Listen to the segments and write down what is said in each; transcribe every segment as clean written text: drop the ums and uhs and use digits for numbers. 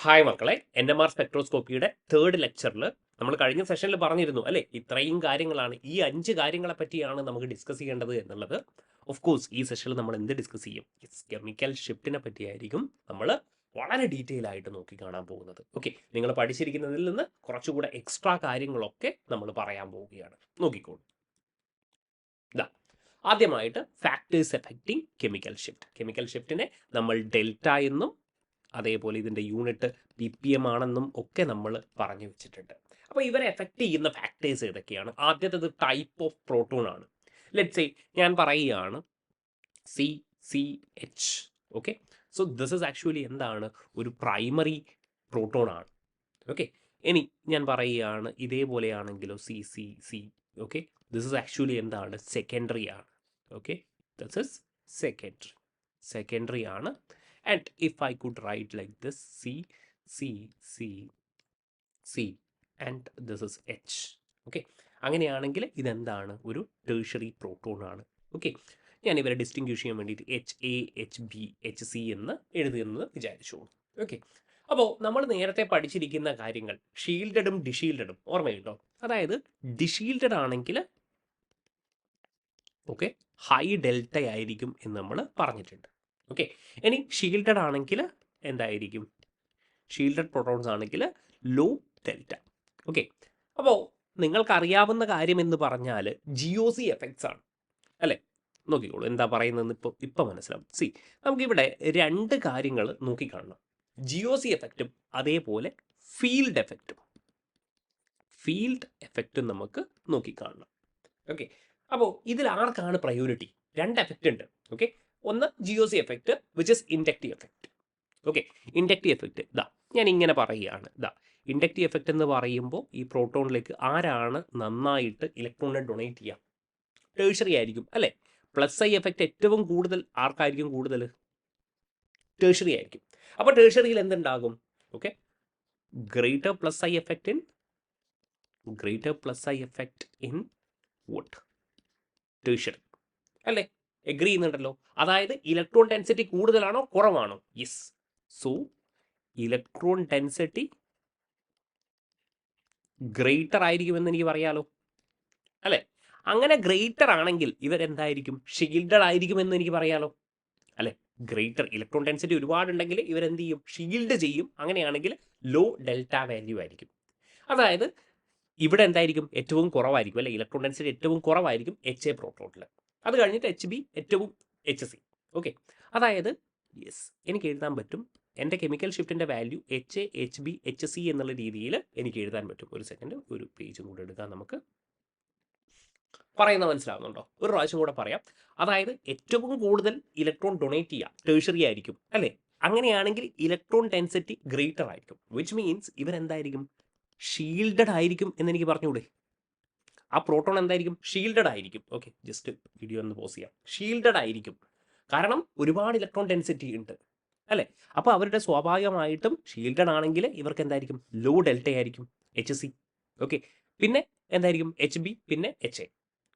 Hi മക്കളെ, NMR സ്പെക്ട്രോസ്കോപ്പിയുടെ third ലെക്ചറിൽ നമ്മൾ കഴിഞ്ഞ സെഷനിൽ പറഞ്ഞിരുന്നു അല്ലേ, ഇത്രയും കാര്യങ്ങളാണ്, ഈ 5 കാര്യങ്ങളെ പറ്റിയാണ് നമുക്ക് ഡിസ്കസ് ചെയ്യേണ്ടത് എന്നുള്ളത്. ഓഫ് കോഴ്സ് ഈ സെഷനിൽ നമ്മൾ എന്ത് ഡിസ്കസ് ചെയ്യും? കെമിക്കൽ ഷിഫ്റ്റിനെ പറ്റിയായിരിക്കും നമ്മൾ വളരെ ഡീറ്റെയിൽ ആയിട്ട് നോക്കി കാണാൻ പോകുന്നത്. ഓക്കെ, നിങ്ങൾ പഠിച്ചിരിക്കുന്നതിൽ നിന്ന് കുറച്ചുകൂടെ എക്സ്ട്രാ കാര്യങ്ങളൊക്കെ നമ്മൾ പറയാൻ പോവുകയാണ്. നോക്കിക്കോളൂ. ഇതാ ആദ്യമായിട്ട് factors affecting chemical shift. Chemical ഷിഫ്റ്റിനെ നമ്മൾ ഡെൽറ്റ എന്നും അതേപോലെ ഇതിൻ്റെ യൂണിറ്റ് ppm ആണെന്നും ഒക്കെ നമ്മൾ പറഞ്ഞു വെച്ചിട്ടുണ്ട്. അപ്പോൾ ഇവരെ എഫക്റ്റ് ചെയ്യുന്ന ഫാക്ടേഴ്സ് ഏതൊക്കെയാണ്? ആദ്യത്തേത് ടൈപ്പ് ഓഫ് പ്രോട്ടോൺ ആണ്. ലെറ്റ്സ് സേ ഞാൻ പറയുകയാണ് CCH. Okay, so this is actually എന്താണ്? ഒരു പ്രൈമറി പ്രോട്ടോൺ ആണ്. ഓക്കെ, ഇനി ഞാൻ പറയുകയാണ് ഇതേപോലെയാണെങ്കിലോ CCC. Okay, this is actually എന്താണ്? സെക്കൻഡറി ആണ്. ഓക്കെ, ദിസ് ഇസ് സെക്കൻഡറി ആണ്. And if I could write like this, C and this is H. Okay, അങ്ങനെയാണെങ്കിൽ ഇതെന്താണ്? ഒരു ടേഴ്ഷറി പ്രോട്ടോൺ ആണ്. ഓക്കെ, ഞാൻ ഇവരെ ഡിസ്റ്റിങ്ക്വിഷ് ചെയ്യാൻ വേണ്ടിയിട്ട് HA HB HC എന്ന് എഴുതുന്നത് വിചാരിച്ചോളൂ. ഓക്കെ, അപ്പോൾ നമ്മൾ നേരത്തെ പഠിച്ചിരിക്കുന്ന കാര്യങ്ങൾ ഷീൽഡഡും ഡിഷീൽഡഡും ഓർമ്മയുണ്ടോ? അതായത് ഡിഷീൽഡഡ് ആണെങ്കിൽ ഓക്കെ ഹൈ ഡെൽറ്റ ആയിരിക്കും എന്ന് നമ്മൾ പറഞ്ഞിട്ടുണ്ട്. ഓക്കെ, ഇനി ഷീൽഡഡ് ആണെങ്കിൽ എന്തായിരിക്കും? ഷീൽഡഡ് പ്രോട്ടോൺസ് ആണെങ്കിൽ ലോ ഡെൽറ്റ. ഓക്കെ, അപ്പോൾ നിങ്ങൾക്കറിയാവുന്ന കാര്യം എന്ന് പറഞ്ഞാൽ GOC എഫക്ട്സ് ആണ് അല്ലേ? നോക്കിക്കോളൂ എന്താ പറയുന്നതെന്ന് ഇപ്പം മനസ്സിലാവും. നമുക്കിവിടെ 2 കാര്യങ്ങൾ നോക്കിക്കാണണം. GOC എഫക്റ്റും അതേപോലെ ഫീൽഡ് എഫക്റ്റും നമുക്ക് നോക്കിക്കാണണം. ഓക്കെ, അപ്പോൾ ഇതിൽ ആർക്കാണ് പ്രയോറിറ്റി? 2 എഫക്റ്റ് ഉണ്ട്. ഓക്കെ, ഒന്ന് GOC effect which is inductive effect. Okay, inductive effect ഇതാ ഞാൻ ഇങ്ങനെ പറയുകയാണ്. ഇതാ ഇൻഡക്റ്റീവ് എഫക്റ്റ് എന്ന് പറയുമ്പോൾ ഈ പ്രോട്ടോണിലേക്ക് ആരാണ് നന്നായിട്ട് ഇലക്ട്രോണിനെ ഡൊണേറ്റ് ചെയ്യുക? ടേഴ്ഷറി ആയിരിക്കും അല്ലേ? പ്ലസ് ഐ എഫക്റ്റ് ഏറ്റവും കൂടുതൽ ആർക്കായിരിക്കും? കൂടുതൽ ടേഴ്ഷറി ആയിരിക്കും. അപ്പോൾ ടേഴ്ഷറിയിൽ എന്തുണ്ടാകും? Okay, greater plus I effect involved? Tertiary അല്ലേ? എഗ്രി ചെയ്യുന്നുണ്ടല്ലോ. അതായത് ഇലക്ട്രോൺ ഡെൻസിറ്റി കൂടുതലാണോ കുറവാണോ? Yes. So electron density greater ആയിരിക്കുമെന്ന് എനിക്ക് പറയാലോ അല്ലേ? അങ്ങനെ ഗ്രേറ്റർ ആണെങ്കിൽ ഇവരെന്തായിരിക്കും? ഷീൽഡഡ് ആയിരിക്കുമെന്ന് എനിക്ക് പറയാലോ അല്ലേ? ഗ്രേറ്റർ ഇലക്ട്രോൺ ഡെൻസിറ്റി ഒരുപാടുണ്ടെങ്കിൽ ഇവരെന്ത് ചെയ്യും? ഷീൽഡ് ചെയ്യും. അങ്ങനെയാണെങ്കിൽ ലോ ഡെൽറ്റ വാല്യൂ ആയിരിക്കും. അതായത് ഇവിടെ എന്തായിരിക്കും? ഏറ്റവും കുറവായിരിക്കും അല്ലേ? ഇലക്ട്രോൺ ഡെൻസിറ്റി ഏറ്റവും കുറവായിരിക്കും HA പ്രോട്ടോണിൽ. അത് കഴിഞ്ഞിട്ട് HB, ഏറ്റവും HC. ഓക്കെ, അതായത് യെസ് എനിക്ക് എഴുതാൻ പറ്റും എൻ്റെ കെമിക്കൽ ഷിഫ്റ്റിൻ്റെ വാല്യൂ HA HB HC എന്നുള്ള രീതിയിൽ എനിക്ക് എഴുതാൻ പറ്റും. ഒരു സെക്കൻഡ്, ഒരു പേജും കൂടെ എടുക്കാം നമുക്ക്. പറയുന്നത് മനസ്സിലാവുന്നുണ്ടോ? ഒരു പ്രാവശ്യം കൂടെ പറയാം. അതായത് ഏറ്റവും കൂടുതൽ ഇലക്ട്രോൺ ഡൊണേറ്റ് ചെയ്യുക ടേഴ്ഷറി ആയിരിക്കും അല്ലേ? അങ്ങനെയാണെങ്കിൽ ഇലക്ട്രോൺ ഡെൻസിറ്റി ഗ്രേറ്റർ ആയിരിക്കും, വിച്ച് മീൻസ് ഇവരെന്തായിരിക്കും? ഷീൽഡഡ് ആയിരിക്കും എന്നെനിക്ക് പറഞ്ഞൂടെ? ആ പ്രോട്ടോൺ എന്തായിരിക്കും? ഷീൽഡഡ് ആയിരിക്കും. ഓക്കെ, ജസ്റ്റ് വീഡിയോ ഒന്ന് പോസ് ചെയ്യാം. ഷീൽഡഡ് ആയിരിക്കും, കാരണം ഒരുപാട് ഇലക്ട്രോൺ ഡെൻസിറ്റി ഉണ്ട് അല്ലേ? അപ്പോൾ അവരുടെ സ്വാഭാവികമായിട്ടും ഷീൽഡഡ് ആണെങ്കിൽ ഇവർക്ക് എന്തായിരിക്കും? ലോ ഡെൽറ്റ ആയിരിക്കും, HC. ഓക്കെ, പിന്നെ എന്തായിരിക്കും? HB, പിന്നെ HA.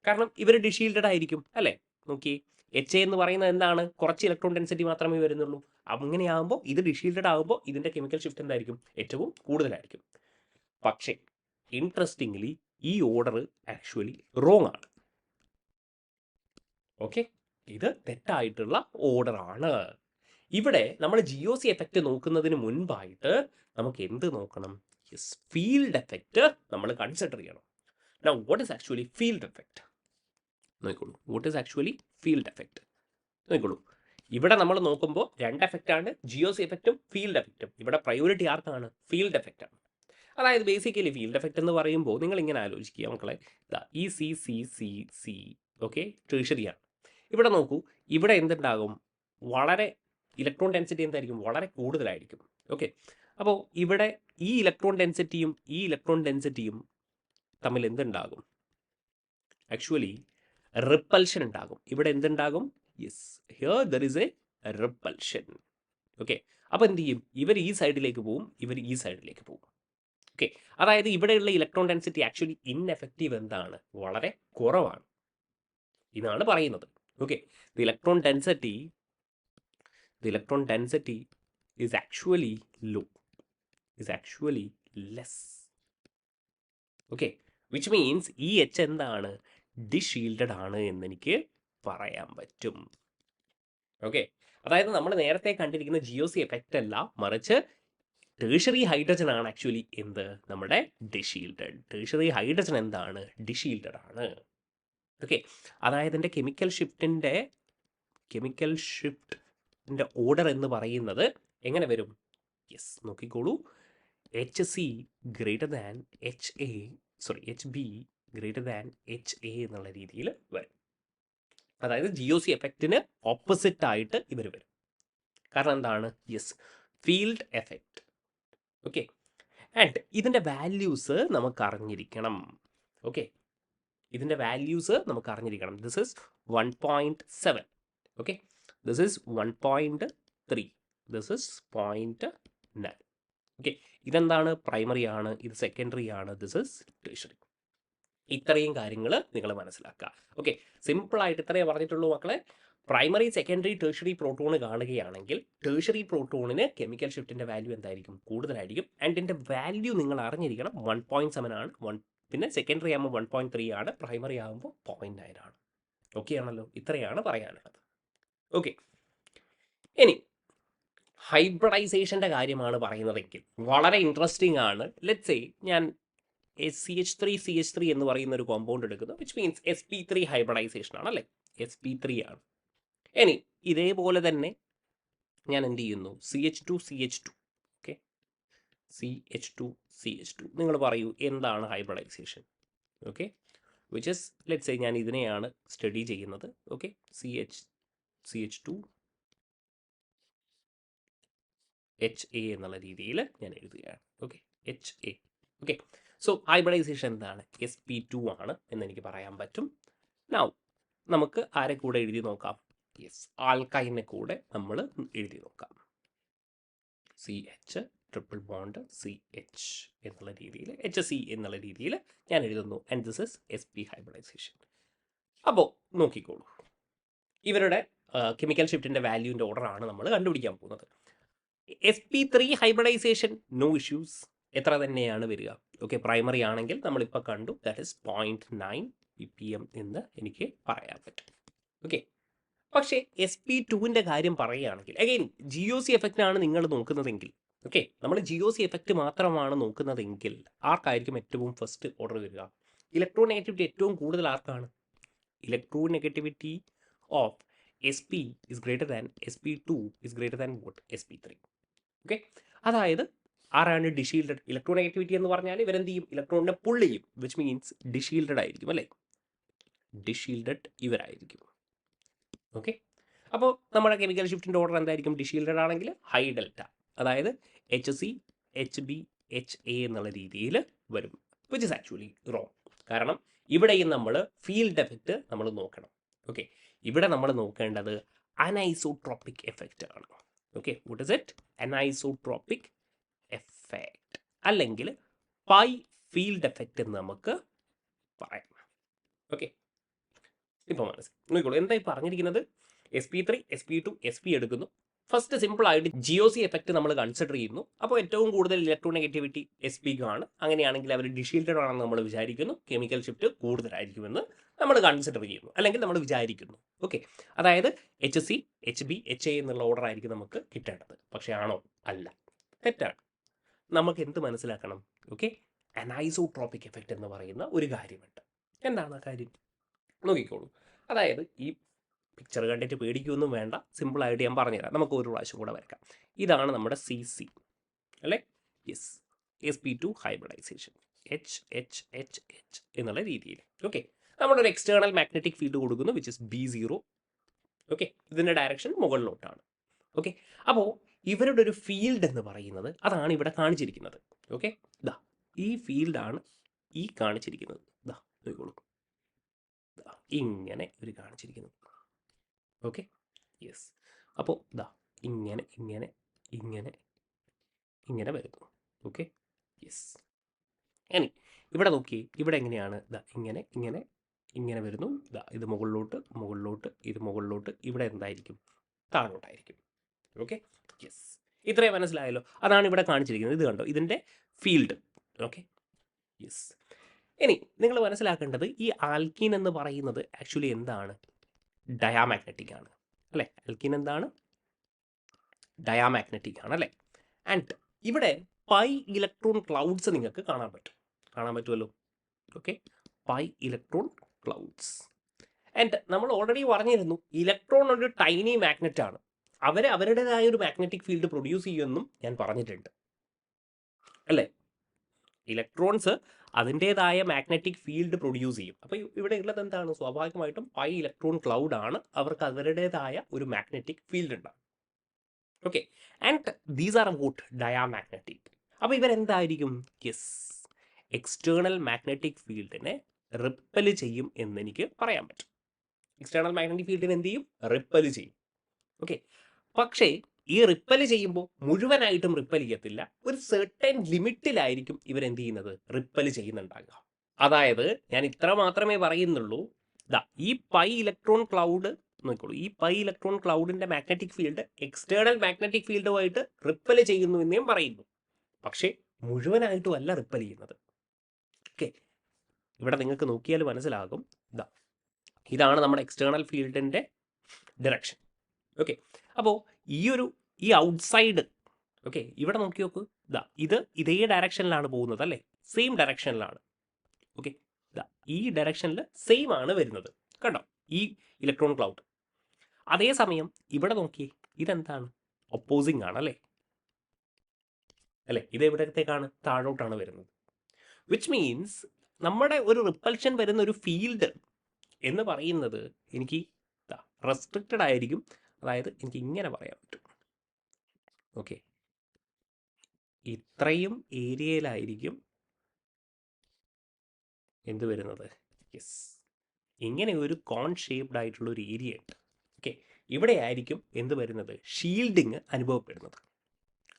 കാരണം ഇവർ ഡിഷീൽഡഡ് ആയിരിക്കും അല്ലേ? നോക്കി, HA എന്ന് പറയുന്നത് എന്താണ്? കുറച്ച് ഇലക്ട്രോൺ ഡെൻസിറ്റി മാത്രമേ വരുന്നുള്ളൂ. അങ്ങനെയാകുമ്പോൾ ഇത് ഡിഷീൽഡഡ് ആകുമ്പോൾ ഇതിൻ്റെ കെമിക്കൽ ഷിഫ്റ്റ് എന്തായിരിക്കും? ഏറ്റവും കൂടുതലായിരിക്കും. പക്ഷേ ഇൻട്രസ്റ്റിംഗ്ലി ഈ ഓർഡർ ആക്ച്വലി റോങ് ആണ്. ഓക്കെ, ഇത് തെറ്റായിട്ടുള്ള ഓർഡർ ആണ്. ഇവിടെ നമ്മൾ GOC എഫക്റ്റ് നോക്കുന്നതിന് മുൻപായിട്ട് നമുക്ക് എന്ത് നോക്കണം? യെസ്, ഫീൽഡ് എഫക്റ്റ് നമ്മൾ കൺസിഡർ ചെയ്യണം. Now what is actually field effect? നോക്കിക്കോളൂ, what is actually field effect? നോക്കിക്കോളൂ, ഇവിടെ നമ്മൾ നോക്കുമ്പോൾ 2 എഫക്റ്റ് ആണ്, GOC എഫക്റ്റും ഫീൽഡ് എഫക്റ്റും. ഇവിടെ പ്രയോറിറ്റി ആർക്കാണ്? ഫീൽഡ് എഫക്റ്റ് ആണ്. അതായത് ബേസിക്കലി ഫീൽഡ് എഫക്റ്റ് എന്ന് പറയുമ്പോൾ നിങ്ങൾ ഇങ്ങനെ ആലോചിക്കുക മക്കളെ, ഈ CCCC ഓക്കെ ടേഴ്ഷറിയാണ്. ഇവിടെ നോക്കൂ, ഇവിടെ എന്തുണ്ടാകും? വളരെ ഇലക്ട്രോൺ ഡെൻസിറ്റി എന്തായിരിക്കും? വളരെ കൂടുതലായിരിക്കും. ഓക്കെ, അപ്പോൾ ഇവിടെ ഈ ഇലക്ട്രോൺ ഡെൻസിറ്റിയും തമ്മിൽ എന്തുണ്ടാകും? ആക്ച്വലി റിപ്പൽഷൻ ഉണ്ടാകും. ഇവിടെ എന്തുണ്ടാകും? Yes, here there is a repulsion. Okay, അപ്പോൾ എന്ത് ചെയ്യും? ഇവർ ഈ സൈഡിലേക്ക് പോവും, ഇവർ ഈ സൈഡിലേക്ക് പോവും. ഓക്കെ, അതായത് ഇവിടെയുള്ള ഇലക്ട്രോൺ ഡെൻസിറ്റി ആക്ച്വലി ഇൻഎഫക്റ്റീവ് എന്താണ്? വളരെ കുറവാണ് എന്നാണ് പറയുന്നത്. Okay, the electron density is actually low. Is actually less. Okay, which means ഈ എച്ച് എന്താണ്, ഡിഷീൽഡഡ് ആണ് എന്നെനിക്ക് പറയാൻ പറ്റും. ഓക്കെ, അതായത് നമ്മൾ നേരത്തെ കണ്ടിരിക്കുന്ന GOC എഫക്റ്റ് അല്ല, മറിച്ച് ടേഴ്സറി ഹൈഡ്രജൻ ആണ് ആക്ച്വലി എന്ത്, നമ്മുടെ ഡിഷീൽഡഡ്. ടേഴ്സറി ഹൈഡ്രജൻ എന്താണ്, ഡിഷീൽഡഡ് ആണ്. ഓക്കെ, അതായത് എൻ്റെ കെമിക്കൽ ഷിഫ്റ്റിൻ്റെ ഓർഡർ എന്ന് പറയുന്നത് എങ്ങനെ വരും? യെസ്, നോക്കിക്കോളൂ. HC greater than HB greater than HA എന്നുള്ള രീതിയിൽ വരും. അതായത് GOC എഫക്റ്റിന് ഓപ്പോസിറ്റ് ആയിട്ട് ഇവർ വരും. കാരണം എന്താണ്? Yes, field effect. Okay, and ഇതിൻ്റെ വാല്യൂസ് നമുക്ക് അറിഞ്ഞിരിക്കണം. ഓക്കെ, ഇതിൻ്റെ വാല്യൂസ് നമുക്ക് അറിഞ്ഞിരിക്കണം. This is 1.7. Okay, this is 1.3, this is 0.9. Okay, ഇതെന്താണ്? പ്രൈമറി ആണ്, ഇത് സെക്കൻഡറി ആണ്, ദിസ് ഇസ് ടേഴ്സറി. ഇത്രയും കാര്യങ്ങൾ നിങ്ങൾ മനസ്സിലാക്കുക. ഓക്കെ, സിമ്പിളായിട്ട് ഇത്രയേ പറഞ്ഞിട്ടുള്ളൂ മക്കളെ. പ്രൈമറി, സെക്കൻഡറി, ടേഴ്സറി പ്രോട്ടോൺ കാണുകയാണെങ്കിൽ ടേഴ്സറി പ്രോട്ടോണിന് കെമിക്കൽ ഷിഫ്റ്റിൻ്റെ വാല്യൂ എന്തായിരിക്കും? കൂടുതലായിരിക്കും. ആൻഡ് ഇതിൻ്റെ വാല്യൂ നിങ്ങൾ അറിഞ്ഞിരിക്കണം. 1.7 ആണ്, പിന്നെ സെക്കൻഡറി ആകുമ്പോൾ 1.3 ആണ്, പ്രൈമറി ആകുമ്പോൾ 0.9 ആണ്. ഓക്കെ ആണല്ലോ? ഇത്രയാണ് പറയാനുള്ളത്. ഓക്കെ, ഇനി ഹൈബ്രിഡൈസേഷൻ്റെ കാര്യമാണ് പറയുന്നതെങ്കിൽ വളരെ ഇൻട്രസ്റ്റിംഗ് ആണ്. ലെറ്റ്സ് സേ ഞാൻ CH3 എന്ന് പറയുന്ന ഒരു കോമ്പൗണ്ട് എടുക്കുന്നു, വിച്ച് മീൻസ് sp3 ഹൈബ്രിഡൈസേഷൻ ആണ് അല്ലേ, sp3 ആണ്. ഇനി ഇതേപോലെ തന്നെ ഞാൻ എന്ത് ചെയ്യുന്നു? CH2. Okay, CH2. നിങ്ങൾ പറയൂ എന്താണ് hybridisation? Okay, which is let's say ഞാൻ ഇതിനെയാണ് സ്റ്റഡി ചെയ്യുന്നത്. ഓക്കെ, CH2 HA എന്നുള്ള രീതിയിൽ ഞാൻ എഴുതുകയാണ്. Okay, HA. Okay, so hybridisation എന്താണ്? sp2 ആണ് എന്നെനിക്ക് പറയാൻ പറ്റും. നൗ നമുക്ക് ആരെ കൂടെ എഴുതി നോക്കാം? യെസ്, ആൽക്കൈനെ കൂടെ നമ്മൾ എഴുതി നോക്കാം. CH ട്രിപ്പിൾ ബോണ്ട് CH എന്നുള്ള രീതിയിൽ, HC എന്നുള്ള രീതിയിൽ ഞാൻ എഴുതുന്നു. And this is sp hybridisation. അപ്പോൾ നോക്കിക്കോളൂ, ഇവരുടെ കെമിക്കൽ ഷിഫ്റ്റിൻ്റെ വാല്യൂവിൻ്റെ ഓർഡറാണ് നമ്മൾ കണ്ടുപിടിക്കാൻ പോകുന്നത്. sp3 ഹൈബ്രിഡൈസേഷൻ നോ ഇഷ്യൂസ്, എത്ര തന്നെയാണ് വരിക? ഓക്കെ, പ്രൈമറി ആണെങ്കിൽ നമ്മളിപ്പോൾ കണ്ടു, ദാറ്റ് ഇസ് 0.9 ppm എന്ന് എനിക്ക് പറയാൻ പറ്റും. ഓക്കെ, പക്ഷേ sp2ൻ്റെ കാര്യം പറയുകയാണെങ്കിൽ അഗെയിൻ GOC എഫക്റ്റാണ് നിങ്ങൾ നോക്കുന്നതെങ്കിൽ, ഓക്കെ, നമ്മൾ GOC എഫക്റ്റ് മാത്രമാണ് നോക്കുന്നതെങ്കിൽ ആർക്കായിരിക്കും ഏറ്റവും ഫസ്റ്റ് ഓർഡർ വരിക? ഇലക്ട്രോ നെഗറ്റിവിറ്റി ഏറ്റവും കൂടുതൽ ആർക്കാണ്? Electro negativity of sp is greater than sp2 is greater than vote? sp3. Okay, അതായത് ആരാണ് ഡിഷീൽഡഡ്? ഇലക്ട്രോ നെഗറ്റിവിറ്റി എന്ന് പറഞ്ഞാൽ ഇവരെന്ത് ചെയ്യും? ഇലക്ട്രോണിനെ പുള്ള് ചെയ്യും, വിച്ച് മീൻസ് ഡിഷീൽഡഡ് ആയിരിക്കും അല്ലേ? ഡിഷീൽഡഡ് ഇവരായിരിക്കും. ഓക്കെ, അപ്പോൾ നമ്മുടെ കെമിക്കൽ ഷിഫ്റ്റിൻ്റെ ഓർഡർ എന്തായിരിക്കും? ഡിഷീൽഡഡ് ആണെങ്കിൽ ഹൈ ഡെൽറ്റ, അതായത് HC HB HA എന്നുള്ള രീതിയിൽ വരും, വിച്ച് ഇസ് ആക്ച്വലി റോങ്. കാരണം ഇവിടെയും നമ്മൾ ഫീൽഡ് എഫക്റ്റ് നമ്മൾ നോക്കണം. ഓക്കെ, ഇവിടെ നമ്മൾ നോക്കേണ്ടത് അനൈസോട്രോപ്പിക് എഫക്റ്റ് ആണ്. Okay, what is it? Anisotropic effect അല്ലെങ്കിൽ പൈ ഫീൽഡ് എഫക്റ്റ് എന്ന് നമുക്ക് പറയാം. ഓക്കെ, ഇപ്പോൾ മനസ്സിലായി. നോക്കിക്കോളൂ, എന്തായി പറഞ്ഞിരിക്കുന്നത്? sp3 sp2 sp എടുക്കുന്നു. ഫസ്റ്റ് സിമ്പിളായിട്ട് GOC എഫക്റ്റ് നമ്മൾ കൺസിഡർ ചെയ്യുന്നു. അപ്പോൾ ഏറ്റവും കൂടുതൽ ഇലക്ട്രോ നെഗറ്റിവിറ്റി sp ആണ്. അങ്ങനെയാണെങ്കിൽ അവർ ഡിഷീൽഡഡ് ആണെന്ന് നമ്മൾ വിചാരിക്കുന്നു, കെമിക്കൽ ഷിഫ്റ്റ് കൂടുതലായിരിക്കുമെന്ന് നമ്മൾ കൺസിഡർ ചെയ്യുന്നു, അല്ലെങ്കിൽ നമ്മൾ വിചാരിക്കുന്നു. ഓക്കെ, അതായത് HC HB HA എന്നുള്ള ഓർഡർ ആയിരിക്കും നമുക്ക് കിട്ടേണ്ടത്. പക്ഷേ ആണോ? അല്ല, തെറ്റാണ്. നമുക്ക് എന്ത് മനസ്സിലാക്കണം? ഓക്കെ, അനൈസോട്രോപ്പിക് എഫക്റ്റ് എന്ന് പറയുന്ന ഒരു കാര്യമുണ്ട്. എന്താണ് ആ കാര്യം? നോക്കിക്കോളൂ, അതായത് ഈ പിക്ചർ കണ്ടിട്ട് പേടിക്കൊന്നും വേണ്ട, സിമ്പിളായിട്ട് ഞാൻ പറഞ്ഞുതരാം. നമുക്ക് ഒരു പ്രാവശ്യം കൂടെ വരയ്ക്കാം. ഇതാണ് നമ്മുടെ CC അല്ലേ? യെസ്, sp2 ഹൈബ്രിഡൈസേഷൻ H എന്നുള്ള രീതിയിൽ. ഓക്കെ, നമ്മളൊരു എക്സ്റ്റേണൽ മാഗ്നറ്റിക് ഫീൽഡ് കൊടുക്കുന്നു, വിച്ച് ഇസ് B0. ഓക്കെ, ഇതിൻ്റെ ഡയറക്ഷൻ മുകളിലോട്ടാണ്. ഓക്കെ, അപ്പോൾ ഇവരുടെ ഒരു ഫീൽഡ് എന്ന് പറയുന്നത് അതാണ് ഇവിടെ കാണിച്ചിരിക്കുന്നത്. ഓക്കെ, ദാ ഈ ഫീൽഡാണ് ഈ കാണിച്ചിരിക്കുന്നത്. ദാ നോക്കിക്കോളൂ, ഇങ്ങനെ ഒരു കാണിച്ചിരിക്കുന്നത്. ഓക്കെ, യെസ്, അപ്പോൾ ദാ ഇങ്ങനെ ഇങ്ങനെ ഇങ്ങനെ ഇങ്ങനെ വരുന്നു. Okay, yes. ഇനി ഇവിടെ നോക്കി, ഇവിടെ എങ്ങനെയാണ്? ദാ ഇങ്ങനെ ഇങ്ങനെ ഇങ്ങനെ വരുന്നു. ദാ ഇത് മുകളിലോട്ട് മുകളിലോട്ട്, ഇത് മുകളിലോട്ട്, ഇവിടെ എന്തായിരിക്കും? താഴോട്ടായിരിക്കും. Okay, yes. ഇത്രയും മനസ്സിലായല്ലോ. അതാണ് ഇവിടെ കാണിച്ചിരിക്കുന്നത്. ഇത് കണ്ടോ, ഇതിൻ്റെ ഫീൽഡ്. Okay, yes. ഇനി നിങ്ങൾ മനസ്സിലാക്കേണ്ടത് ഈ ആൽക്കീൻ എന്ന് പറയുന്നത് ആക്ച്വലി എന്താണ്? ഡയാമാഗ്നറ്റിക് ആണ് അല്ലേ? ആൽക്കീൻ എന്താണ്? ഡയാമാഗ്നറ്റിക് ആണ് അല്ലേ? ആൻഡ് ഇവിടെ പൈ ഇലക്ട്രോൺ ക്ലൗഡ്സ് നിങ്ങൾക്ക് കാണാൻ പറ്റുമല്ലോ. Okay, pi electron clouds. And നമ്മൾ ഓൾറെഡി പറഞ്ഞിരുന്നു ഇലക്ട്രോൺ ഒരു ടൈനി മാഗ്നറ്റ് ആണ്. അവരുടേതായ ഒരു മാഗ്നറ്റിക് ഫീൽഡ് പ്രൊഡ്യൂസ് ചെയ്യുമെന്നും ഞാൻ പറഞ്ഞിട്ടുണ്ട് അല്ലേ? ഇലക്ട്രോൺസ് അതിൻ്റേതായ മാഗ്നറ്റിക് ഫീൽഡ് പ്രൊഡ്യൂസ് ചെയ്യും. അപ്പോൾ ഇവിടെ ഉള്ളത് എന്താണ്? സ്വാഭാവികമായിട്ടും പൈ ഇലക്ട്രോൺ ക്ലൗഡ് ആണ്. അവർക്ക് അവരുടേതായ ഒരു മാഗ്നറ്റിക് ഫീൽഡ് ഉണ്ടാകും. Okay, and these are vote diamagnetic. അപ്പോൾ ഇവരെന്തായിരിക്കും? യെസ്, എക്സ്റ്റേണൽ മാഗ്നറ്റിക് ഫീൽഡിനെ റിപ്പൽ ചെയ്യും എന്നെനിക്ക് പറയാൻ പറ്റും. എക്സ്റ്റേണൽ മാഗ്നറ്റിക് ഫീൽഡിനെ എന്ത് ചെയ്യും? റിപ്പൽ ചെയ്യും. ഓക്കെ, പക്ഷേ ഈ റിപ്പൽ ചെയ്യുമ്പോൾ മുഴുവനായിട്ടും റിപ്പൽ ചെയ്യത്തില്ല. ഒരു സെർട്ടൻ ലിമിറ്റിലായിരിക്കും ഇവരെന്ത് ചെയ്യുന്നത്? റിപ്പൽ ചെയ്യുന്നുണ്ടാകുക. അതായത് ഞാൻ ഇത്ര മാത്രമേ പറയുന്നുള്ളൂ. ഈ പൈ ഇലക്ട്രോൺ ക്ലൗഡ് നോക്കിക്കോളൂ. ഈ പൈ ഇലക്ട്രോൺ ക്ലൗഡിന്റെ മാഗ്നറ്റിക് ഫീൽഡ് എക്സ്റ്റേണൽ മാഗ്നറ്റിക് ഫീൽഡുമായിട്ട് റിപ്പൽ ചെയ്യുന്നു എന്നേയും പറയുന്നു. പക്ഷേ മുഴുവനായിട്ടും അല്ല റിപ്പൽ ചെയ്യുന്നത്. ഓക്കെ, ഇവിടെ നിങ്ങൾക്ക് നോക്കിയാൽ മനസ്സിലാകും. ഇതാണ് നമ്മുടെ എക്സ്റ്റേണൽ ഫീൽഡിന്റെ ഡയറക്ഷൻ. ഓക്കെ, അപ്പോൾ ഈ ഔട്ട്സൈഡ്, ഓക്കെ, ഇവിടെ നോക്കി നോക്കൂ. ഇത് ഇതേ ഡയറക്ഷനിലാണ് പോകുന്നത് അല്ലേ? സെയിം ഡയറക്ഷനിലാണ്. ഓക്കെ, ഈ ഡയറക്ഷനിൽ സെയിം ആണ് വരുന്നത്. കണ്ടോ ഈ ഇലക്ട്രോൺ ക്ലൗഡ്? അതേസമയം ഇവിടെ നോക്കി, ഇതെന്താണ്? ഒപ്പോസിങ് ആണ് അല്ലേ? ഇത് എവിടത്തേക്കാണ്? താഴോട്ടാണ് വരുന്നത്. വിച്ച് മീൻസ് നമ്മുടെ ഒരു റിപ്പൽഷൻ വരുന്ന ഒരു ഫീൽഡ് എന്ന് പറയുന്നത് എനിക്ക് റെസ്ട്രിക്റ്റഡ് ആയിരിക്കും. അതായത് എനിക്ക് ഇങ്ങനെ പറയാൻ പറ്റും. ഓക്കെ, ഇത്രയും ഏരിയയിലായിരിക്കും എന്ത് വരുന്നത്? യെസ്, ഇങ്ങനെ ഒരു കോൺ ഷേപ്ഡ് ആയിട്ടുള്ള ഒരു ഏരിയ ഉണ്ട്. ഓക്കെ, ഇവിടെ ആയിരിക്കും എന്ത് വരുന്നത്? ഷീൽഡിങ് അനുഭവപ്പെടുന്നത്,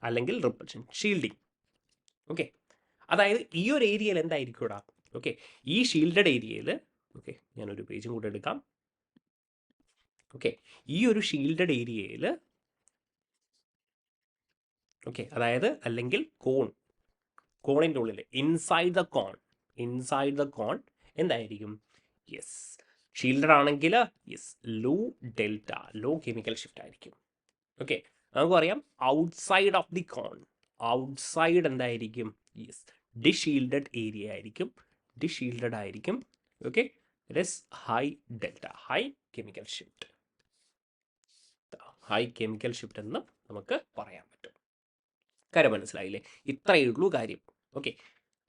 അല്ലെങ്കിൽ റിപ്പൽഷൻ, ഷീൽഡിങ്. ഓക്കെ, അതായത് ഈ ഒരു ഏരിയയിൽ എന്തായിരിക്കും ഇടാം? ഓക്കെ, ഈ ഷീൽഡഡ് ഏരിയയിൽ, ഓക്കെ, ഞാനൊരു പേജും കൂടെ എടുക്കാം. ഓക്കെ, ഈ ഒരു ഷീൽഡഡ് ഏരിയയിൽ, ഓക്കെ, അതായത് അല്ലെങ്കിൽ കോണിൻ്റെ ഉള്ളിൽ ഇൻസൈഡ് ദ കോൺ എന്തായിരിക്കും? യെസ്, ഷീൽഡഡ് ആണെങ്കിൽ യെസ്, ലോ കെമിക്കൽ ഷിഫ്റ്റ് ആയിരിക്കും. ഓക്കെ, നമുക്ക് പറയാം outside of the cone, outside എന്തായിരിക്കും? യെസ്, ഡിഷീൽഡഡ് ഏരിയ ആയിരിക്കും, ഡിഷീൽഡഡ് ആയിരിക്കും. Okay, it is high delta, high chemical shift എന്ന് നമുക്ക് പറയാൻ പറ്റും. കാര്യം മനസ്സിലായില്ലേ? ഇത്രയേ ഉള്ളൂ കാര്യം. ഓക്കെ,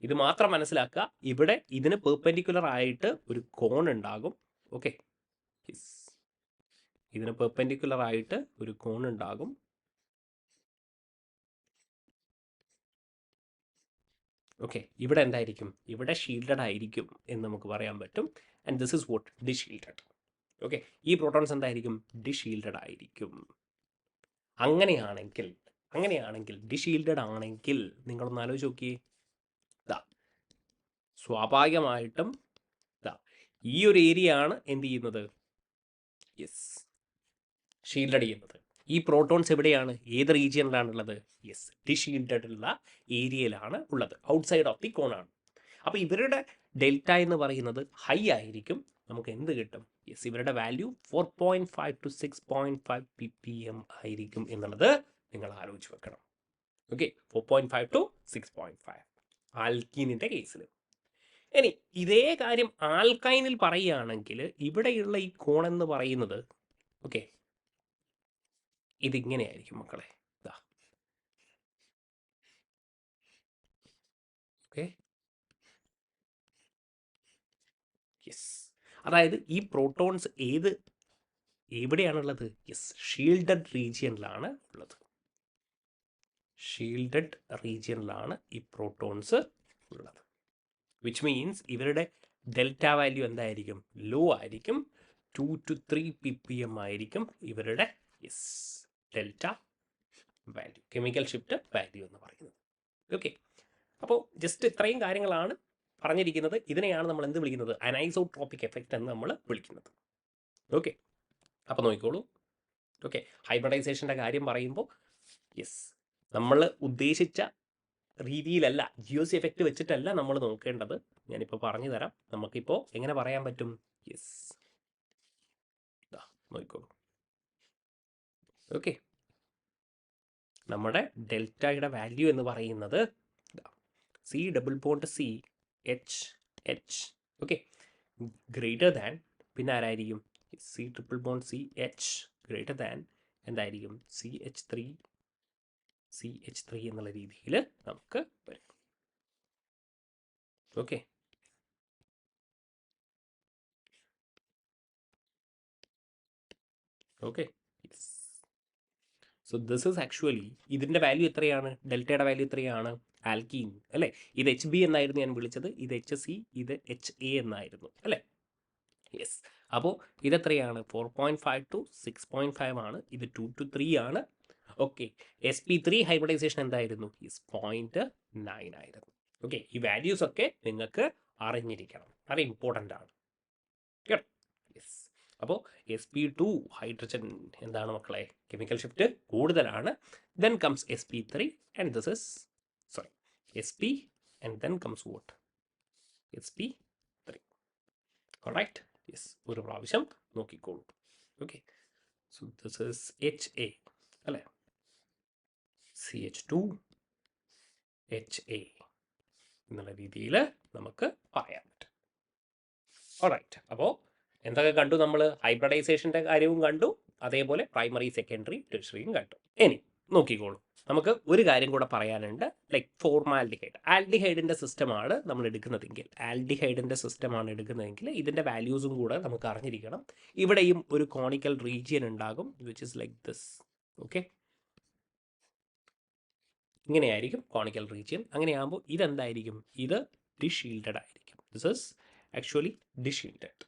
ഇത് മാത്രം മനസ്സിലാക്കുക. ഇവിടെ ഇതിന് പെർപെൻഡിക്കുലർ ആയിട്ട് ഒരു കോൺ ഉണ്ടാകും. ഓക്കെ, ഇതിന് പെർപെൻഡിക്കുലർ ആയിട്ട് ഒരു കോൺ ഉണ്ടാകും. ഓക്കെ, ഇവിടെ എന്തായിരിക്കും? ഇവിടെ ഷീൽഡഡ് ആയിരിക്കും എന്ന് നമുക്ക് പറയാൻ പറ്റും. And this is what? Deshielded. Okay, ഈ പ്രോട്ടോൺസ് എന്തായിരിക്കും? ഡിഷീൽഡഡ് ആയിരിക്കും. അങ്ങനെയാണെങ്കിൽ ഡിഷീൽഡഡ് ആണെങ്കിൽ നിങ്ങളൊന്ന് ആലോചിച്ച് നോക്കിയേ. സ്വാഭാവികമായിട്ടും ഈ ഒരു ഏരിയ ആണ് എന്ത് ചെയ്യുന്നത്? യെസ്, ഷീൽഡഡ് ചെയ്യുന്നത്. ഈ പ്രോട്ടോൺസ് എവിടെയാണ്? ഏത് റീജിയനിലാണുള്ളത്? യെസ്, ഡിഷീൽഡഡ് ഉള്ള ഏരിയയിലാണ് ഉള്ളത്, ഔട്ട്സൈഡ് ഓഫ് ദി കോൺ ആണ്. അപ്പോൾ ഇവരുടെ ഡെൽറ്റ എന്ന് പറയുന്നത് ഹൈ ആയിരിക്കും. നമുക്ക് എന്ത് കിട്ടും? യെസ്, ഇവരുടെ വാല്യൂ 4.5 to 6.5 ppm ആയിരിക്കും എന്നുള്ളത് നിങ്ങൾ ആലോചിച്ച് വെക്കണം. ഓക്കെ, 4.5 to 6.5 ആൽക്കീനിൻ്റെ കേസിൽ. ഇനി ഇതേ കാര്യം ആൽക്കൈനിൽ പറയുകയാണെങ്കിൽ ഇവിടെയുള്ള ഈ കോൺ എന്ന് പറയുന്നത്, ഓക്കെ, ഇതിങ്ങനെയായിരിക്കും മക്കളെ. ഓക്കെ, യെസ്, അതായത് ഈ പ്രോട്ടോൺസ് എവിടെയാണുള്ളത്? യെസ്, ഷീൽഡഡ് റീജിയനിലാണ് ഉള്ളത്. ഷീൽഡഡ് റീജിയനിലാണ് ഈ പ്രോട്ടോൺസ് ഉള്ളത്. വിച്ച് മീൻസ് ഇവരുടെ ഡെൽറ്റ വാല്യൂ എന്തായിരിക്കും? ലോ ആയിരിക്കും. 2 to 3 ppm ആയിരിക്കും ഇവരുടെ yes delta value, chemical shift value എന്ന് പറയുന്നത്. ഓക്കെ, അപ്പോൾ ജസ്റ്റ് ഇത്രയും കാര്യങ്ങളാണ് പറഞ്ഞിരിക്കുന്നത്. ഇതിനെയാണ് നമ്മൾ എന്ത് വിളിക്കുന്നത്? അനൈസോട്രോപിക് എഫക്റ്റ് എന്ന് നമ്മൾ വിളിക്കുന്നത്. ഓക്കെ, അപ്പോൾ നോക്കിക്കോളൂ. ഓക്കെ, ഹൈബ്രിഡൈസേഷൻ്റെ കാര്യം പറയുമ്പോൾ യെസ്, നമ്മൾ ഉദ്ദേശിച്ച രീതിയിലല്ല, ജിയോസി എഫക്റ്റ് വെച്ചിട്ടല്ല നമ്മൾ നോക്കേണ്ടത്. ഞാനിപ്പോൾ പറഞ്ഞു തരാം. നമുക്കിപ്പോൾ എങ്ങനെ പറയാൻ പറ്റും? യെസ്, നോക്കിക്കോളൂ. ഓക്കെ, നമ്മുടെ ഡെൽറ്റയുടെ വാല്യൂ എന്ന് പറയുന്നത് C double bond C H H, okay, greater than, പിന്നെ ആരായിരിക്കും? C triple bond C H greater than എന്തായിരിക്കും? CH3 എന്നുള്ള രീതിയിൽ നമുക്ക് വരും. Okay, okay, so this is actually, ഇതിൻ്റെ വാല്യൂ എത്രയാണ്? ഡെൽറ്റയുടെ വാല്യൂ എത്രയാണ്? ആൽക്കീൻ അല്ലേ? ഇത് HB എന്നായിരുന്നു ഞാൻ വിളിച്ചത്, ഇത് HC, ഇത് HA എന്നായിരുന്നു അല്ലേ? യെസ്. അപ്പോൾ ഇതെത്രയാണ്? 4.5 to 6.5 ആണ്. ഇത് 2 to 3 ആണ്. ഓക്കെ, sp3 ഹൈബ്രിഡൈസേഷൻ എന്തായിരുന്നു? 0.9 ആയിരുന്നു. ഓക്കെ, ഈ വാല്യൂസ് ഒക്കെ നിങ്ങൾക്ക് അറിഞ്ഞിരിക്കണം, അത് ഇമ്പോർട്ടൻ്റ് ആണ് കേട്ടോ. യെസ്. അപ്പോൾ sp2 ഹൈഡ്രജൻ എന്താണ് മക്കളെ? കെമിക്കൽ ഷിഫ്റ്റ് കൂടുതലാണ്. Then comes sp3 and this is sp and then comes what? sp3. Alright, yes, ഒരു പ്രാവശ്യം നോക്കിക്കോളൂ. Okay, so this is HA അല്ലേ? CH2 HA എന്നുള്ള രീതിയിൽ നമുക്ക് പറയാൻ പറ്റും. ഓൾറൈറ്റ്, അപ്പോൾ എന്തൊക്കെ കണ്ടു നമ്മൾ? ഹൈബ്രിഡൈസേഷൻ്റെ കാര്യവും കണ്ടു, അതേപോലെ പ്രൈമറി, സെക്കൻഡറി, ടെർഷ്യറിയും കണ്ടു. ഇനി നോക്കിക്കോളൂ, നമുക്ക് ഒരു കാര്യം കൂടെ പറയാനുണ്ട്. ലൈക്ക് ഫോർമാൽഡിഹൈഡ്, ആൽഡിഹൈഡിൻ്റെ സിസ്റ്റമാണ് നമ്മൾ എടുക്കുന്നതെങ്കിൽ, ഇതിൻ്റെ വാല്യൂസും കൂടെ നമുക്ക് അറിഞ്ഞിരിക്കണം. ഇവിടെയും ഒരു കോണിക്കൽ റീജിയൻ ഉണ്ടാകും, which is like this. Okay, ഇങ്ങനെയായിരിക്കും കോണിക്കൽ റീജിയൻ. അങ്ങനെയാകുമ്പോൾ ഇതെന്തായിരിക്കും? ഇത് ഡിഷീൽഡഡ് ആയിരിക്കും. This is actually deshielded.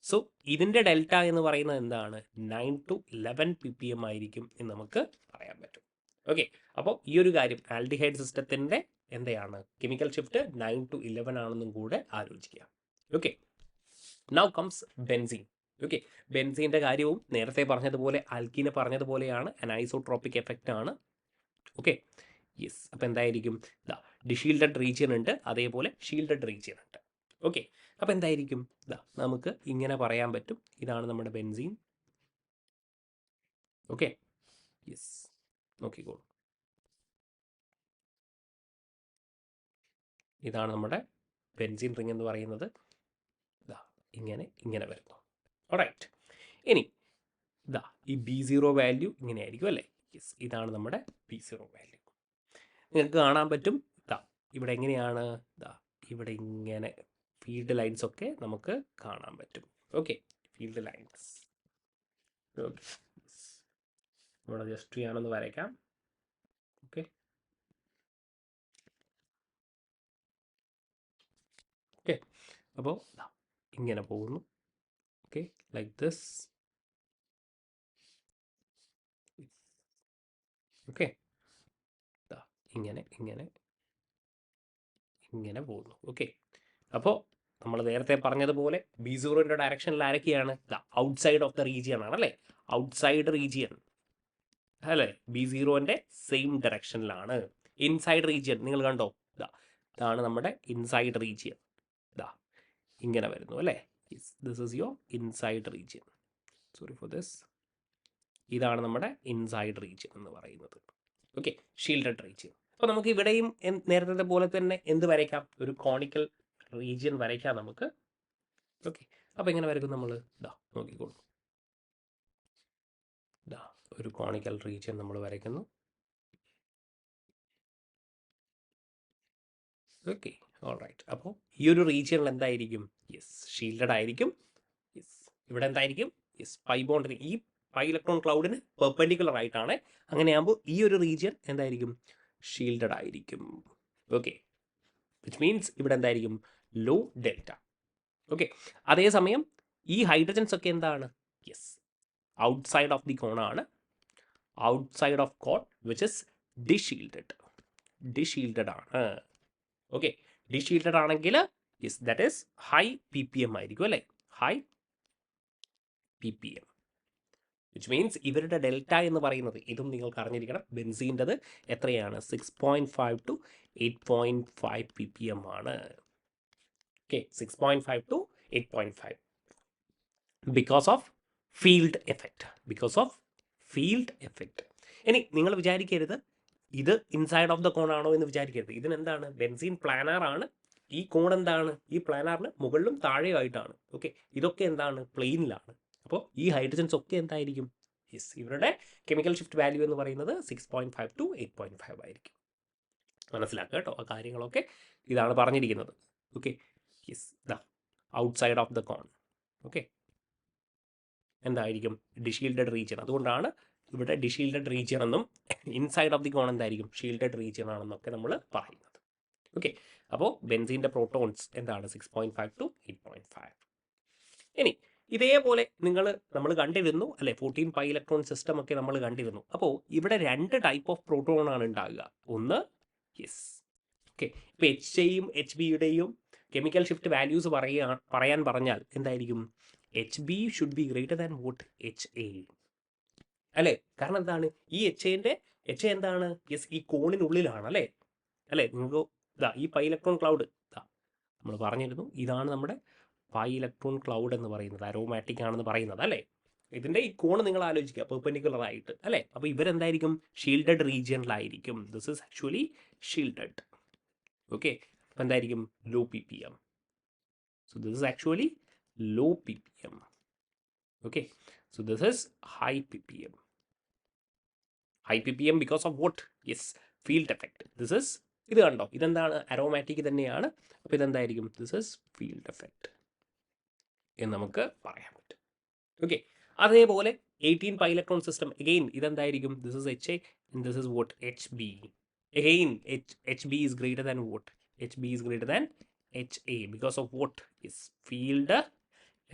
So ഇതിൻ്റെ ഡെൽറ്റ എന്ന് പറയുന്നത് എന്താണ്? 9 to 11 ppm ആയിരിക്കും എന്ന് നമുക്ക് പറയാൻ പറ്റും. ഓക്കെ, അപ്പോൾ ഈ ഒരു കാര്യം, ആൽഡിഹൈഡ് സിസ്റ്റത്തിൻ്റെ എന്താണ് കെമിക്കൽ ഷിഫ്റ്റ് 9 to 11 ആണെന്നും കൂടെ ആലോചിക്കുക. Okay, now comes benzene. Okay, ബെൻസീൻ്റെ കാര്യവും നേരത്തെ പറഞ്ഞതുപോലെ, ആൽക്കീനെ പറഞ്ഞതുപോലെയാണ്, അനൈസോട്രോപ്പിക് എഫക്റ്റ് ആണ്. Okay, yes. അപ്പോൾ എന്തായിരിക്കും? ഡിഷീൽഡഡ് റീജിയൻ ഉണ്ട്, അതേപോലെ ഷീൽഡഡ് റീജിയൻ ഉണ്ട്. ഓക്കെ, അപ്പോൾ എന്തായിരിക്കും? നമുക്ക് ഇങ്ങനെ പറയാൻ പറ്റും, ഇതാണ് നമ്മുടെ ബെൻസീൻ. ഓക്കെ, യെസ്, നോക്കിക്കോളൂ, ഇതാണ് നമ്മുടെ ബെൻസീൻ റിംഗ് എന്ന് പറയുന്നത്. ഇങ്ങനെ വരുന്നു. ഓൾറൈറ്റ്, ഇനി ഈ B0 വാല്യൂ ഇങ്ങനെ ആയിരിക്കും അല്ലേ? യെസ്, ഇതാണ് നമ്മുടെ B0 വാല്യൂ. നിങ്ങൾക്ക് കാണാൻ പറ്റും, ഇവിടെ എങ്ങനെയാണ്? ഇവിടെ ഇങ്ങനെ ഫീൽഡ് ലൈൻസ് ഒക്കെ നമുക്ക് കാണാൻ പറ്റും. Okay, field lines. ഓക്കെ, ഇവിടെ ജസ്റ്റ് ഞാനൊന്ന് വരയ്ക്കാം. ഓക്കെ, ഓക്കെ, അപ്പോൾ ഇങ്ങനെ പോകുന്നു. Okay, like this. ഓക്കെ, ഇങ്ങനെ ഇങ്ങനെ ഇങ്ങനെ പോകുന്നു. ഓക്കെ, അപ്പോൾ നമ്മൾ നേരത്തെ പറഞ്ഞതുപോലെ B0ൻ്റെ ഡയറക്ഷനിൽ ആരൊക്കെയാണ്? ഔട്ട്സൈഡ് ഓഫ് ദ റീജിയൻ ആണ് അല്ലേ? ഔട്ട്സൈഡ് റീജിയൻ അല്ലേ? B0ൻ്റെ സെയിം ഡയറക്ഷനിലാണ്. ഇൻസൈഡ് റീജിയൻ നിങ്ങൾ കണ്ടോ? ഇതാണ് നമ്മുടെ ഇൻസൈഡ് റീജിയൻ. ഇങ്ങനെ വരുന്നു അല്ലേ? This is your inside region. Sorry for this. ഇതാണ് നമ്മുടെ ഇൻസൈഡ് റീജിയൻ എന്ന് പറയുന്നത്. Okay, shielded region. അപ്പോൾ നമുക്ക് ഇവിടെയും നേരത്തെ പോലെ തന്നെ എന്ത് വരയ്ക്കാം? ഒരു കോണിക്കൽ റീജിയൻ വരയ്ക്കാം നമുക്ക്. ഓക്കെ, അപ്പോൾ എങ്ങനെ വരയ്ക്കും നമ്മൾ? നോക്കിക്കോളൂ, ഒരു കോണിക്കൽ റീജിയൻ നമ്മൾ വരയ്ക്കുന്നു. Okay, alright. അപ്പോൾ ഈ ഒരു റീജിയനിൽ എന്തായിരിക്കും? യെസ്, ഷീൽഡഡ് ആയിരിക്കും. യെസ്, ഇവിടെ എന്തായിരിക്കും? Yes, pi bond. ഈ പൈ ഇലക്ട്രോൺ ക്ലൗഡിന് പെർപെൻഡിക്കുലർ ആയിട്ടാണ്. അങ്ങനെയാകുമ്പോൾ ഈ ഒരു റീജിയൻ എന്തായിരിക്കും? ഷീൽഡഡ് ആയിരിക്കും. ഓക്കെ, വിച്ച് മീൻസ് ഇവിടെ എന്തായിരിക്കും? Law delta. ഓക്കെ, അതേസമയം ഈ ഹൈഡ്രജൻസ് ഒക്കെ എന്താണ്? യെസ്, ഔട്ട്സൈഡ് ഓഫ് ദി കോണാണ്. Outside of cone which is deshielded ആണ്. ഓക്കെ, ഡിഷീൽഡഡ് ആണെങ്കിൽ yes, that is high ppm ആയിരിക്കും അല്ലേ? High ppm. വിച്ച് മീൻസ് ഇവരുടെ ഡെൽറ്റ എന്ന് പറയുന്നത് ഇതും നിങ്ങൾക്ക് അറിഞ്ഞിരിക്കണം. ബെൻസീൻ്റെത് എത്രയാണ്? 6.5 to 8.5 ppm ആണ്. Okay, 6.5 to 8.5 because of field effect. Because of field effect. ഇനി നിങ്ങൾ വിചാരിക്കരുത് ഇത് ഇൻസൈഡ് ഓഫ് ദ കോൺ ആണോ എന്ന് വിചാരിക്കരുത്. ഇതിനെന്താണ്? ബെൻസീൻ പ്ലാനാർ ആണ്. ഈ കോൺ എന്താണ്? ഈ പ്ലാനാറിന് മുകളിലും താഴെയായിട്ടാണ്. ഓക്കെ, ഇതൊക്കെ എന്താണ്? പ്ലെയിനിലാണ്. അപ്പോൾ ഈ ഹൈഡ്രജൻസ് ഒക്കെ എന്തായിരിക്കും? യെസ്, ഇവരുടെ കെമിക്കൽ ഷിഫ്റ്റ് വാല്യൂ എന്ന് പറയുന്നത് 6.5 to 8.5 ആയിരിക്കും. മനസ്സിലാക്കുക കേട്ടോ ആ കാര്യങ്ങളൊക്കെ. ഇതാണ് പറഞ്ഞിരിക്കുന്നത്. ഓക്കെ, യെസ്, ദാ outside of the cone. Okay, എന്തായിരിക്കും? Deshielded region. അതുകൊണ്ടാണ് ഇവിടെ ഡിഷീൽഡഡ് റീജിയൻ എന്നും ഇൻസൈഡ് ഓഫ് ദി കോൺ എന്തായിരിക്കും? ഷീൽഡഡ് റീജിയൻ ആണെന്നൊക്കെ നമ്മൾ പറയുന്നത്. ഓക്കെ, അപ്പോൾ ബെൻസീൻ്റെ പ്രോട്ടോൺസ് എന്താണ്? 6.5 to 8.5. ഇനി ഇതേപോലെ നമ്മൾ കണ്ടിരുന്നു അല്ലെ, 14 പൈ ഇലക്ട്രോൺ സിസ്റ്റം ഒക്കെ നമ്മൾ കണ്ടിരുന്നു. അപ്പോൾ ഇവിടെ 2 ടൈപ്പ് ഓഫ് പ്രോട്ടോൺ ആണ് ഉണ്ടാകുക. ഒന്ന്, യെസ്, ഓക്കെ, ഇപ്പോൾ HAയും HBയുടെയും കെമിക്കൽ ഷിഫ്റ്റ് വാല്യൂസ് പറയാൻ പറഞ്ഞാൽ എന്തായിരിക്കും? HB should be greater than vote HA അല്ലേ? കാരണം എന്താണ്? ഈ HA എന്താണ്? യെസ്, ഈ കോണിനുള്ളിലാണ് അല്ലേ? നിങ്ങൾക്ക് ഇതാ ഈ പൈ ഇലക്ട്രോൺ ക്ലൗഡ് നമ്മൾ പറഞ്ഞിരുന്നു, ഇതാണ് നമ്മുടെ പൈ ഇലക്ട്രോൺ ക്ലൗഡ് എന്ന് പറയുന്നത്, അരോമാറ്റിക് ആണെന്ന് പറയുന്നത് അല്ലേ? ഇതിൻ്റെ ഈ കോൺ നിങ്ങൾ ആലോചിക്കുക, പെർപെൻഡിക്കുലർ ആയിട്ട് അല്ലേ? അപ്പോൾ ഇവരെന്തായിരിക്കും? ഷീൽഡഡ് റീജിയനിലായിരിക്കും. This is actually shielded. Okay, അപ്പോൾ എന്തായിരിക്കും? Low ppm. So this is actually low ppm. Okay, so this is high ppm. High ppm because of what? Yes, field effect. This is, ഇത് കണ്ടോ, ഇതെന്താണ്? അരോമാറ്റിക് തന്നെയാണ്. അപ്പോൾ ഇതെന്തായിരിക്കും? This is field effect എന്ന് നമുക്ക് പറയാൻ പറ്റും. ഓക്കെ, അതേപോലെ 18 പൈ ഇലക്ട്രോൺ സിസ്റ്റം അഗെയിൻ ഇതെന്തായിരിക്കും? This is HA and this is what? HB. Again HB is greater than what? HB is greater than HA because of what? is field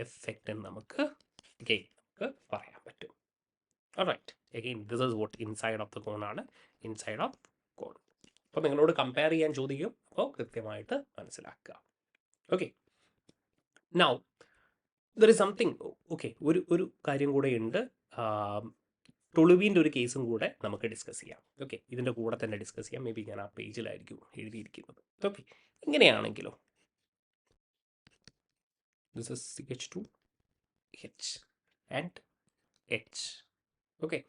effect എന്ന് നമുക്ക് പറയാൻ പറ്റും. Alright, again this is what? inside of the cone ആണ്. inside of cone. അപ്പോൾ നിങ്ങളോട് compare ചെയ്യാൻ ചോദിക്കും, അപ്പോൾ കൃത്യമായിട്ട് മനസ്സിലാക്കുക. Okay, now there is something. Okay, ഒരു കാര്യം കൂടെ ഉണ്ട്. ടൊളുവീൻ്റെ ഒരു കേസും കൂടെ നമുക്ക് ഡിസ്കസ് ചെയ്യാം. ഓക്കെ, ഇതിൻ്റെ കൂടെ തന്നെ ഡിസ്കസ് ചെയ്യാം. മേ ബി ഞാൻ ആ പേജിലായിരിക്കും എഴുതിയിരിക്കുന്നത്. ഓക്കെ, ഇങ്ങനെയാണെങ്കിലോ, this is CH2H and H. Okay,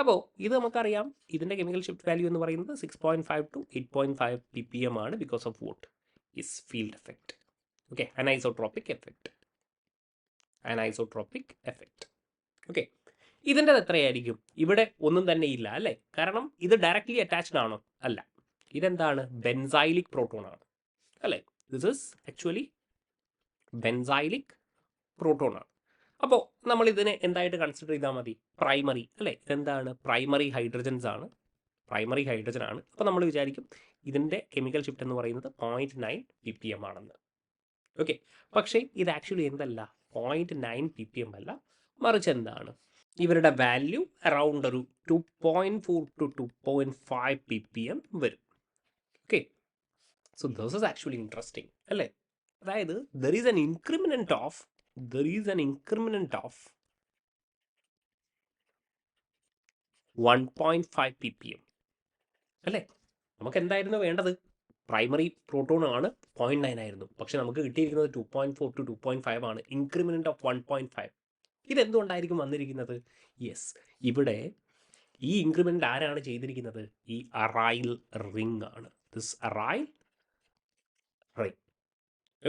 അപ്പോൾ ഇത് നമുക്കറിയാം, ഇതിൻ്റെ കെമിക്കൽ ഷിഫ്റ്റ് വാല്യൂ എന്ന് പറയുന്നത് 6.5 to 8.5 ppm ആണ്. Because of what? Is field effect. Okay, anisotropic effect. Anisotropic effect. Okay, ഇതിൻ്റെ എത്രയായിരിക്കും? ഇവിടെ ഒന്നും തന്നെ ഇല്ല അല്ലേ? കാരണം ഇത് ഡയറക്റ്റ്ലി അറ്റാച്ച്ഡ് ആണോ? അല്ല. ഇതെന്താണ്? ബെൻസൈലിക് പ്രോട്ടോൺ ആണ് അല്ലേ? This is actually benzylic proton ആണ്. അപ്പോൾ നമ്മൾ ഇതിനെ എന്തായിട്ട് കൺസിഡർ ചെയ്താൽ മതി? പ്രൈമറി അല്ലേ? ഇതെന്താണ്? പ്രൈമറി ഹൈഡ്രജൻസ് ആണ്. പ്രൈമറി ഹൈഡ്രജൻ ആണ്. അപ്പോൾ നമ്മൾ വിചാരിക്കും ഇതിൻ്റെ കെമിക്കൽ ഷിഫ്റ്റ് എന്ന് പറയുന്നത് 0.9 ppm ആണെന്ന്. ഓക്കെ, പക്ഷേ ഇത് ആക്ച്വലി എന്തല്ല? 0.9 ppm അല്ല, മറിച്ച് എന്താണ്? ഇവരുടെ വാല്യൂ അറൗണ്ട് ഒരു 2.4 to 2.5 ppm വരും. Okay, so this is actually interesting അല്ലേ? അതായത് there is an increment of 1.5 ppm അല്ലേ? നമുക്ക് എന്തായിരുന്നു വേണ്ടത്? പ്രൈമറി പ്രോട്ടോൺ ആണ്, 0.9 ആയിരുന്നു. പക്ഷെ നമുക്ക് കിട്ടിയിരിക്കുന്നത് 2.4 to 2.5 ആണ്. Increment of 1.5. ഇതെന്തുകൊണ്ടായിരിക്കും വന്നിരിക്കുന്നത്? യെസ്, ഇവിടെ ഈ ഇൻക്രിമെൻ്റ് ആരാണ് ചെയ്തിരിക്കുന്നത്? ഈ അറൈൽ റിംഗ് ആണ്. This aryl ring.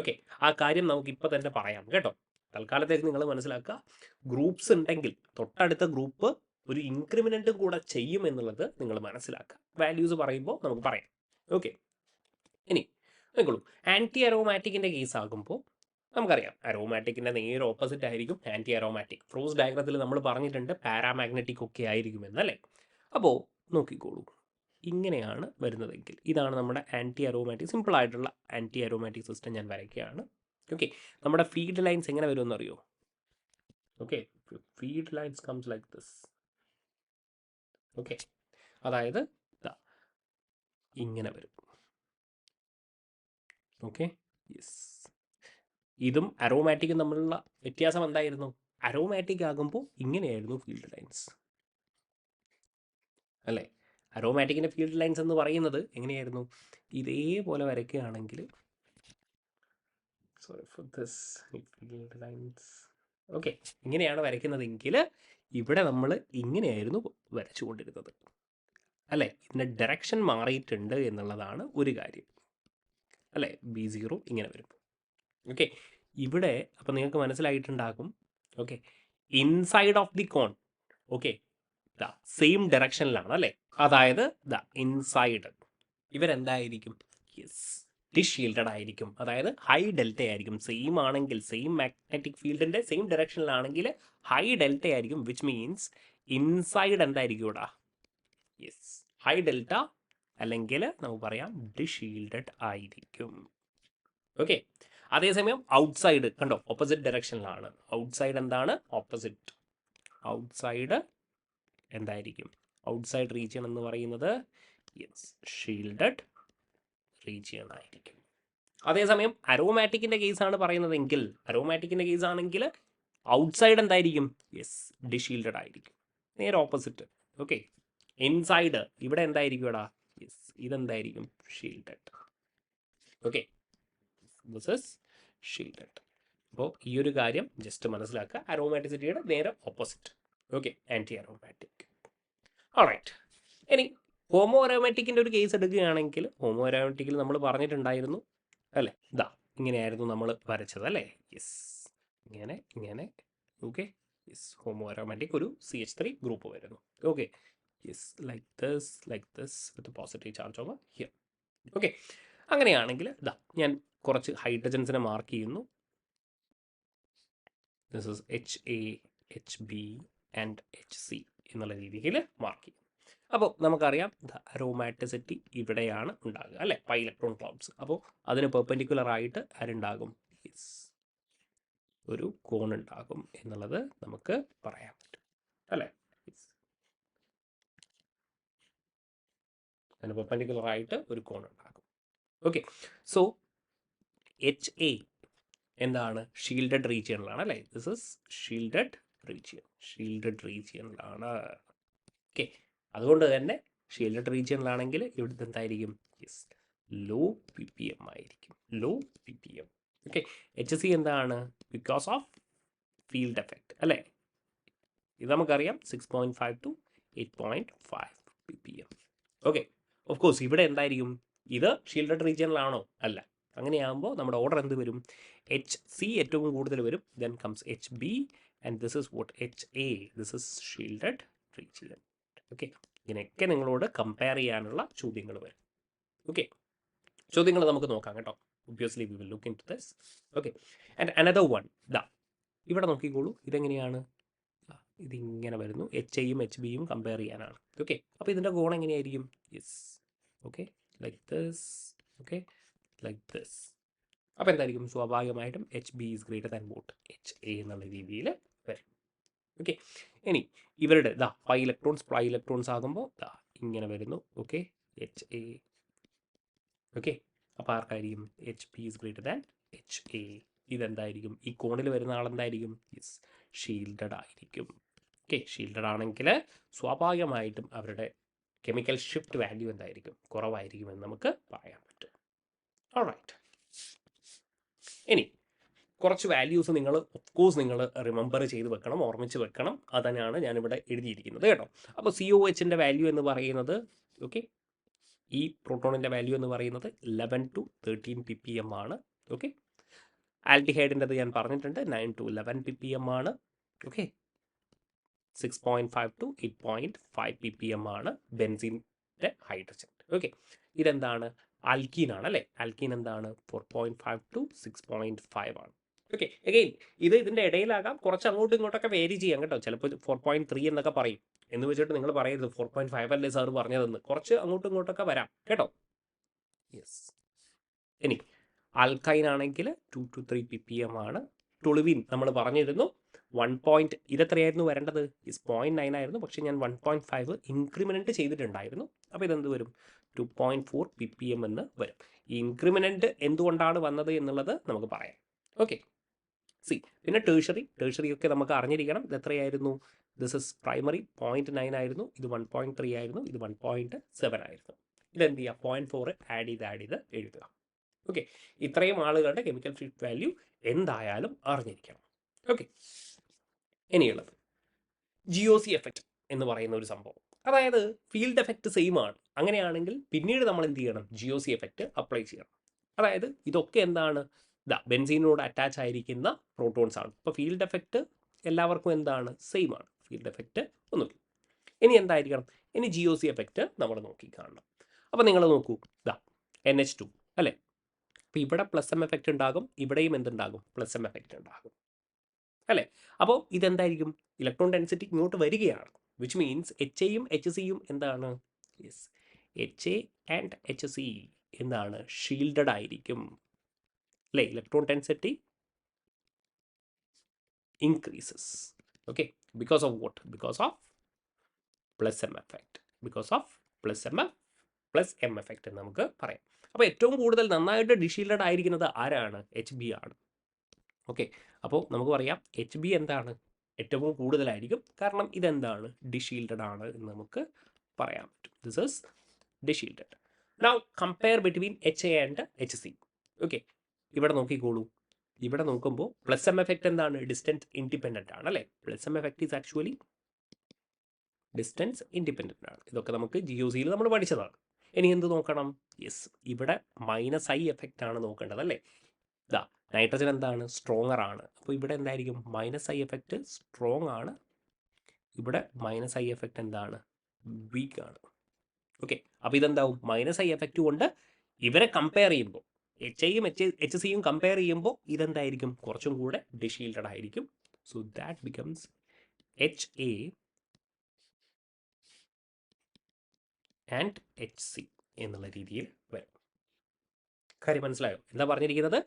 ഓക്കെ, ആ കാര്യം നമുക്ക് ഇപ്പോൾ തന്നെ പറയാം കേട്ടോ. തൽക്കാലത്തേക്ക് നിങ്ങൾ മനസ്സിലാക്കുക, ഗ്രൂപ്പ്സ് ഉണ്ടെങ്കിൽ തൊട്ടടുത്ത ഗ്രൂപ്പ് ഒരു ഇൻക്രിമെൻറ്റും കൂടെ ചെയ്യും എന്നുള്ളത് നിങ്ങൾ മനസ്സിലാക്കുക. വാല്യൂസ് പറയുമ്പോൾ നമുക്ക് പറയാം. ഓക്കെ, ഇനി നോക്കൂ, ആൻറ്റി അരോമാറ്റിക്കിൻ്റെ കേസ് ആകുമ്പോൾ നമുക്കറിയാം അരോമാറ്റിക്കിൻ്റെ നേരെ ഓപ്പോസിറ്റ് ആയിരിക്കും ആൻറ്റി അരോമാറ്റിക്. ഫ്രോസ് ഡയഗ്രത്തിൽ നമ്മൾ പറഞ്ഞിട്ടുണ്ട് പാരാമാഗ്നറ്റിക് ഒക്കെ ആയിരിക്കും എന്നല്ലേ? അപ്പോൾ നോക്കിക്കോളൂ, ഇങ്ങനെയാണ് വരുന്നതെങ്കിൽ ഇതാണ് നമ്മുടെ ആൻറ്റി അരോമാറ്റിക്. സിമ്പിളായിട്ടുള്ള ആൻറ്റി അരോമാറ്റിക് സിസ്റ്റം ഞാൻ വരയ്ക്കുകയാണ്. ഓക്കെ, നമ്മുടെ ഫീഡ് ലൈൻസ് എങ്ങനെ വരുമെന്ന് അറിയോ? Okay, feed lines comes like this. Okay, അതായത് ഇങ്ങനെ വരും. ഓക്കെ, യെസ്, ഇതും അരോമാറ്റിക്കും തമ്മിലുള്ള വ്യത്യാസം എന്തായിരുന്നു? അരോമാറ്റിക് ആകുമ്പോൾ ഇങ്ങനെയായിരുന്നു ഫീൽഡ് ലൈൻസ് അല്ലേ? അരോമാറ്റിക്കിൻ്റെ ഫീൽഡ് ലൈൻസ് എന്ന് പറയുന്നത് എങ്ങനെയായിരുന്നു? ഇതേപോലെ വരയ്ക്കുകയാണെങ്കിൽ, sorry for this field lines, okay, ഇങ്ങനെയാണ് വരയ്ക്കുന്നതെങ്കിൽ ഇവിടെ നമ്മൾ ഇങ്ങനെയായിരുന്നു വരച്ചുകൊണ്ടിരുന്നത് അല്ലേ? ഇതിൻ്റെ ഡയറക്ഷൻ മാറിയിട്ടുണ്ട് എന്നുള്ളതാണ് ഒരു കാര്യം അല്ലേ? B0 ഇങ്ങനെ വരും. ഓക്കെ, ഇവിടെ അപ്പം നിങ്ങൾക്ക് മനസ്സിലായിട്ടുണ്ടാകും. Okay, inside of the cone, okay, same ഡയറക്ഷനിലാണ് അല്ലേ? അതായത് ഇൻസൈഡ് ഇവരെന്തായിരിക്കും? യെസ്, ഡിഷ് ഷീൽഡഡ് ആയിരിക്കും. അതായത് ഹൈ ഡെൽറ്റ ആയിരിക്കും. സെയിം ആണെങ്കിൽ, സെയിം മാഗ്നറ്റിക് ഫീൽഡിൻ്റെ സെയിം ഡയറക്ഷനിലാണെങ്കിൽ ഹൈ ഡെൽറ്റ ആയിരിക്കും, വിച്ച് മീൻസ് ഇൻസൈഡ് എന്തായിരിക്കും ഇവിടെ? യെസ്, ഹൈ ഡെൽറ്റ, അല്ലെങ്കിൽ നമുക്ക് പറയാം ഡിഷ് ഷീൽഡഡ് ആയിരിക്കും. ഓക്കെ, അതേസമയം ഔട്ട്സൈഡ് കണ്ടോ, ഓപ്പോസിറ്റ് ഡയറക്ഷനിലാണ്. ഔട്ട്സൈഡ് എന്താണ്? ഓപ്പോസിറ്റ്. ഔട്ട്സൈഡ് എന്തായിരിക്കും? ഔട്ട്സൈഡ് റീജിയൻ എന്ന് പറയുന്നത് യെസ്, ഷീൽഡഡ് റീജിയൻ ആയിരിക്കും. അതേസമയം അരോമാറ്റിക്കിൻ്റെ കേസാണ് പറയുന്നതെങ്കിൽ, അരോമാറ്റിക്കിൻ്റെ കേസാണെങ്കിൽ ഔട്ട്സൈഡ് എന്തായിരിക്കും? യെസ്, ഡിഷീൽഡഡ് ആയിരിക്കും. നേരെ ഓപ്പോസിറ്റ്. ഓക്കെ, ഇൻസൈഡ് ഇവിടെ എന്തായിരിക്കും? ഇവിടെ യെസ്, ഇതെന്തായിരിക്കും? Shielded. Okay, this is shielded. അപ്പോൾ ഈ ഒരു കാര്യം ജസ്റ്റ് മനസ്സിലാക്കുക. അരോമാറ്റിസിറ്റിയുടെ നേരെ opposite. Okay, anti aromatic. Alright, ഇനി ഹോമോ അരോമാറ്റിക്കിൻ്റെ ഒരു കേസ് എടുക്കുകയാണെങ്കിൽ, ഹോമോ അരോമാറ്റിക്കിൽ നമ്മൾ പറഞ്ഞിട്ടുണ്ടായിരുന്നു അല്ലേ? ഇങ്ങനെയായിരുന്നു നമ്മൾ വരച്ചത് അല്ലേ? യെസ്, ഇങ്ങനെ ഇങ്ങനെ. ഓക്കെ, യെസ്, ഹോമോ അരോമാറ്റിക് ഒരു CH3 ഗ്രൂപ്പ് വരുന്നു. Okay, yes, like this with positive charge over here. Okay, അങ്ങനെയാണെങ്കിൽ ഞാൻ കുറച്ച് ഹൈഡ്രജൻസിനെ മാർക്ക് ചെയ്യുന്നു. This is HA, HB and HC എന്നുള്ള രീതിയിൽ മാർക്ക് ചെയ്യും. അപ്പോൾ നമുക്കറിയാം അരോമാറ്റിസിറ്റി ഇവിടെയാണ് ഉണ്ടാകുക അല്ലേ? Pi electron clouds. അപ്പോൾ അതിന് പെർപെൻഡിക്കുലർ ആയിട്ട് ആരുണ്ടാകും? ഒരു കോൺ ഉണ്ടാകും എന്നുള്ളത് നമുക്ക് പറയാൻ പറ്റും അല്ലേ? അതിന് പെർപെൻഡിക്കുലർ ആയിട്ട് ഒരു കോൺ ഉണ്ടാകും. ഓക്കെ, സോ HA എന്താണ്? ഷീൽഡഡ് റീജിയനിലാണ് അല്ലേ? ദിസ് ഇസ് ഷീൽഡഡ് റീജിയനിലാണ്. ഓക്കെ, അതുകൊണ്ട് തന്നെ ഷീൽഡഡ് റീജിയനിലാണെങ്കിൽ ഇവിടുത്തെ എന്തായിരിക്കും? യെസ്, ലോ PPM ആയിരിക്കും. Low PPM. ഓക്കെ, HC എന്താണ്? ബിക്കോസ് ഓഫ് ഫീൽഡ് എഫക്റ്റ് അല്ലേ? ഇത് നമുക്കറിയാം 6.5 to 8.5 PPM. Okay, of course ഇവിടെ എന്തായിരിക്കും? ഇത് ഷീൽഡഡ് റീജിയനിലാണോ? അല്ല. അങ്ങനെയാകുമ്പോൾ നമ്മുടെ ഓർഡർ എന്ത് വരും? HC ഏറ്റവും കൂടുതൽ വരും, then comes HB and this is what? HA. This is shielded region. Okay, ഇങ്ങനെയൊക്കെ നിങ്ങളോട് കമ്പയർ ചെയ്യാനുള്ള ചോദ്യങ്ങൾ വരും. ഓക്കെ, ചോദ്യങ്ങൾ നമുക്ക് നോക്കാം കേട്ടോ. Obviously we will look into this. Okay, and another one ഇവിടെ നോക്കിക്കോളൂ. ഇതെങ്ങനെയാണ്? ഇതിങ്ങനെ വരുന്നു. HAയും HBയും കമ്പയർ ചെയ്യാനാണ്. ഓക്കെ, അപ്പോൾ ഇതിൻ്റെ കോൺ എങ്ങനെയായിരിക്കും? Yes, okay, like this. Okay, like this. അപ്പോൾ എന്തായിരിക്കും? സ്വാഭാവികമായിട്ടും HB is greater than vote? HA എന്നുള്ള രീതിയിൽ വരും. ഓക്കെ, ഇനി ഇവരുടെ പൈ ഇലക്ട്രോൺസ് ആകുമ്പോൾ ഇങ്ങനെ വരുന്നു. Okay, HA. ഓക്കെ, അപ്പോൾ ആർക്കായിരിക്കും? HB is greater than HA. ഇതെന്തായിരിക്കും? ഈ കോണിൽ വരുന്ന ആളെന്തായിരിക്കും? യെസ്, ഷീൽഡഡ് ആയിരിക്കും. ഓക്കെ, ഷീൽഡഡ് ആണെങ്കിൽ സ്വാഭാവികമായിട്ടും അവരുടെ കെമിക്കൽ ഷിഫ്റ്റ് വാല്യൂ എന്തായിരിക്കും? കുറവായിരിക്കുമെന്ന് നമുക്ക് പറയാൻ പറ്റും. ഓൾറൈറ്റ്, ഇനി കുറച്ച് വാല്യൂസ് നിങ്ങൾ ഓഫ്കോഴ്സ് നിങ്ങൾ റിമെമ്പർ ചെയ്ത് വെക്കണം, ഓർമ്മിച്ച് വെക്കണം. അതന്നെയാണ് ഞാനിവിടെ എഴുതിയിരിക്കുന്നത് കേട്ടോ. അപ്പോൾ COHൻ്റെ വാല്യൂ എന്ന് പറയുന്നത്, ഓക്കെ, ഈ പ്രോട്ടോണിൻ്റെ വാല്യൂ എന്ന് പറയുന്നത് 11 to 13 ppm ആണ്. ഓക്കെ, ആൽഡിഹൈഡിൻ്റെത് ഞാൻ പറഞ്ഞിട്ടുണ്ട്, 9 to 11 ppm ആണ്. ഓക്കെ, 6.5 to 8.5 ppm ആണ് ബെൻസീൻ്റെ ഹൈഡ്രജൻ. ഓക്കെ, ഇതെന്താണ്? ആൽക്കീനാണ് അല്ലേ? ആൽക്കീൻ എന്താണ്? 4.5 to 6.5 ആണ്. ഓക്കെ, അഗെയിൻ ഇത് ഇതിൻ്റെ ഇടയിലാകാം, കുറച്ച് അങ്ങോട്ടും ഇങ്ങോട്ടൊക്കെ വേരി ചെയ്യാം കേട്ടോ. ചിലപ്പോൾ 4.3 എന്നൊക്കെ പറയും. എന്ന് വെച്ചിട്ട് നിങ്ങൾ പറയരുത് 4.5 അല്ലേ സാർ പറഞ്ഞതെന്ന്. കുറച്ച് അങ്ങോട്ടും ഇങ്ങോട്ടൊക്കെ വരാം കേട്ടോ. യെസ്, ഇനി ആൽക്കൈൻ ആണെങ്കിൽ 2 to 3 ppm ആണ്. ടൊളുവിൻ നമ്മൾ പറഞ്ഞിരുന്നു 1. ഇതെത്രയായിരുന്നു വരേണ്ടത്? 0.9 ആയിരുന്നു, പക്ഷേ ഞാൻ 1.5 ഇൻക്രിമെൻറ്റ് ചെയ്തിട്ടുണ്ടായിരുന്നു. അപ്പോൾ ഇതെന്ത് വരും? 2.4 ppm എന്ന് വരും. ഈ ഇൻക്രിമെൻറ്റ് എന്തുകൊണ്ടാണ് വന്നത് എന്നുള്ളത് നമുക്ക് പറയാം. ഓക്കെ, പിന്നെ ടേഴ്സറി ഒക്കെ നമുക്ക് അറിഞ്ഞിരിക്കണം. ഇത് എത്രയായിരുന്നു? ദിസ് ഇസ് പ്രൈമറി 0.9 ആയിരുന്നു, ഇത് 1.3 ആയിരുന്നു, ഇത് 1.7 ആയിരുന്നു. ഇതെന്ത് ചെയ്യുക? 0.4 ആഡ് ചെയ്ത് എഴുതുക. ഓക്കെ, ഇത്രയും ആളുകളുടെ കെമിക്കൽ ഷിഫ്റ്റ് വാല്യൂ എന്തായാലും അറിഞ്ഞിരിക്കണം. ഓക്കെ, ഇനിയുള്ളത് GOC എഫക്റ്റ് എന്ന് പറയുന്ന ഒരു സംഭവം. അതായത് ഫീൽഡ് എഫക്റ്റ് സെയിം ആണ്. അങ്ങനെയാണെങ്കിൽ പിന്നീട് നമ്മൾ എന്ത് ചെയ്യണം? GOC എഫക്റ്റ് അപ്ലൈ ചെയ്യണം. അതായത് ഇതൊക്കെ എന്താണ്? ബെൻസീനോട് അറ്റാച്ച് ആയിരിക്കുന്ന പ്രോട്ടോൺസ് ആണ്. അപ്പോൾ ഫീൽഡ് എഫക്റ്റ് എല്ലാവർക്കും എന്താണ്? സെയിം ആണ്. ഫീൽഡ് എഫക്റ്റ് ഒന്നുമില്ല. ഇനി എന്തായിരിക്കണം? ഇനി GOC എഫക്റ്റ് നമ്മൾ നോക്കി കാണണം. അപ്പോൾ നിങ്ങൾ നോക്കൂ, NH2 അല്ലേ? അപ്പോൾ ഇവിടെ പ്ലസ് എം എഫക്റ്റ് ഉണ്ടാകും, ഇവിടെയും എന്തുണ്ടാകും? പ്ലസ് എം എഫക്റ്റ് ഉണ്ടാകും അല്ലേ? അപ്പോൾ ഇതെന്തായിരിക്കും? ഇലക്ട്രോൺ ഡെൻസിറ്റി ഇങ്ങോട്ട് വരികയാണ്, വിച്ച് മീൻസ് HAയും HCയും എന്താണ്? യെസ്, HA ആൻഡ് HC എന്താണ്? ഷീൽഡഡ് ആയിരിക്കും അല്ലേ? Electron density increases. Okay, because of what? Because of plus m effect. Because of plus m effect എന്ന് നമുക്ക് പറയാം. അപ്പോൾ ഏറ്റവും കൂടുതൽ നന്നായിട്ട് ഡിഷീൽഡഡ് ആയിരിക്കുന്നത് ആരാണ്? HB ആണ്. ഓക്കെ, അപ്പോൾ നമുക്ക് പറയാം HB എന്താണ്? ഏറ്റവും കൂടുതലായിരിക്കും. കാരണം ഇതെന്താണ്? ഡിഷീൽഡഡ് ആണ് എന്ന് നമുക്ക് പറയാൻ പറ്റും. This is deshielded. Now compare between HA and HC. Okay, ഇവിടെ നോക്കിക്കോളൂ. ഇവിടെ നോക്കുമ്പോൾ പ്ലസ് എം എഫക്റ്റ് എന്താണ്? ഡിസ്റ്റൻസ് ഇൻഡിപെൻഡൻ്റ് ആണ് അല്ലേ? Plus M effect is actually distance independent ആണ്. ഇതൊക്കെ നമുക്ക് GOCയിൽ നമ്മൾ പഠിച്ചതാണ്. ഇനി എന്ത് നോക്കണം? യെസ്, ഇവിടെ -I എഫക്റ്റ് ആണ് നോക്കേണ്ടത് അല്ലേ? നൈട്രജൻ എന്താണ്? സ്ട്രോങ്ങർ ആണ്. അപ്പോൾ ഇവിടെ എന്തായിരിക്കും? -I എഫക്റ്റ് സ്ട്രോങ് ആണ്, ഇവിടെ -I എഫക്റ്റ് എന്താണ്? വീക്ക് ആണ്. ഓക്കെ, അപ്പോൾ ഇതെന്താവും? -I എഫക്റ്റ് കൊണ്ട് ഇവരെ കമ്പയർ ചെയ്യുമ്പോൾ, HAയും HCയും കമ്പയർ ചെയ്യുമ്പോൾ ഇതെന്തായിരിക്കും? കുറച്ചും കൂടെ ഡിഷീൽഡഡ് ആയിരിക്കും. So that becomes HA and HC എന്നുള്ള രീതിയിൽ വരും. കാര്യം മനസ്സിലായോ? എന്താ പറഞ്ഞിരിക്കുന്നത്?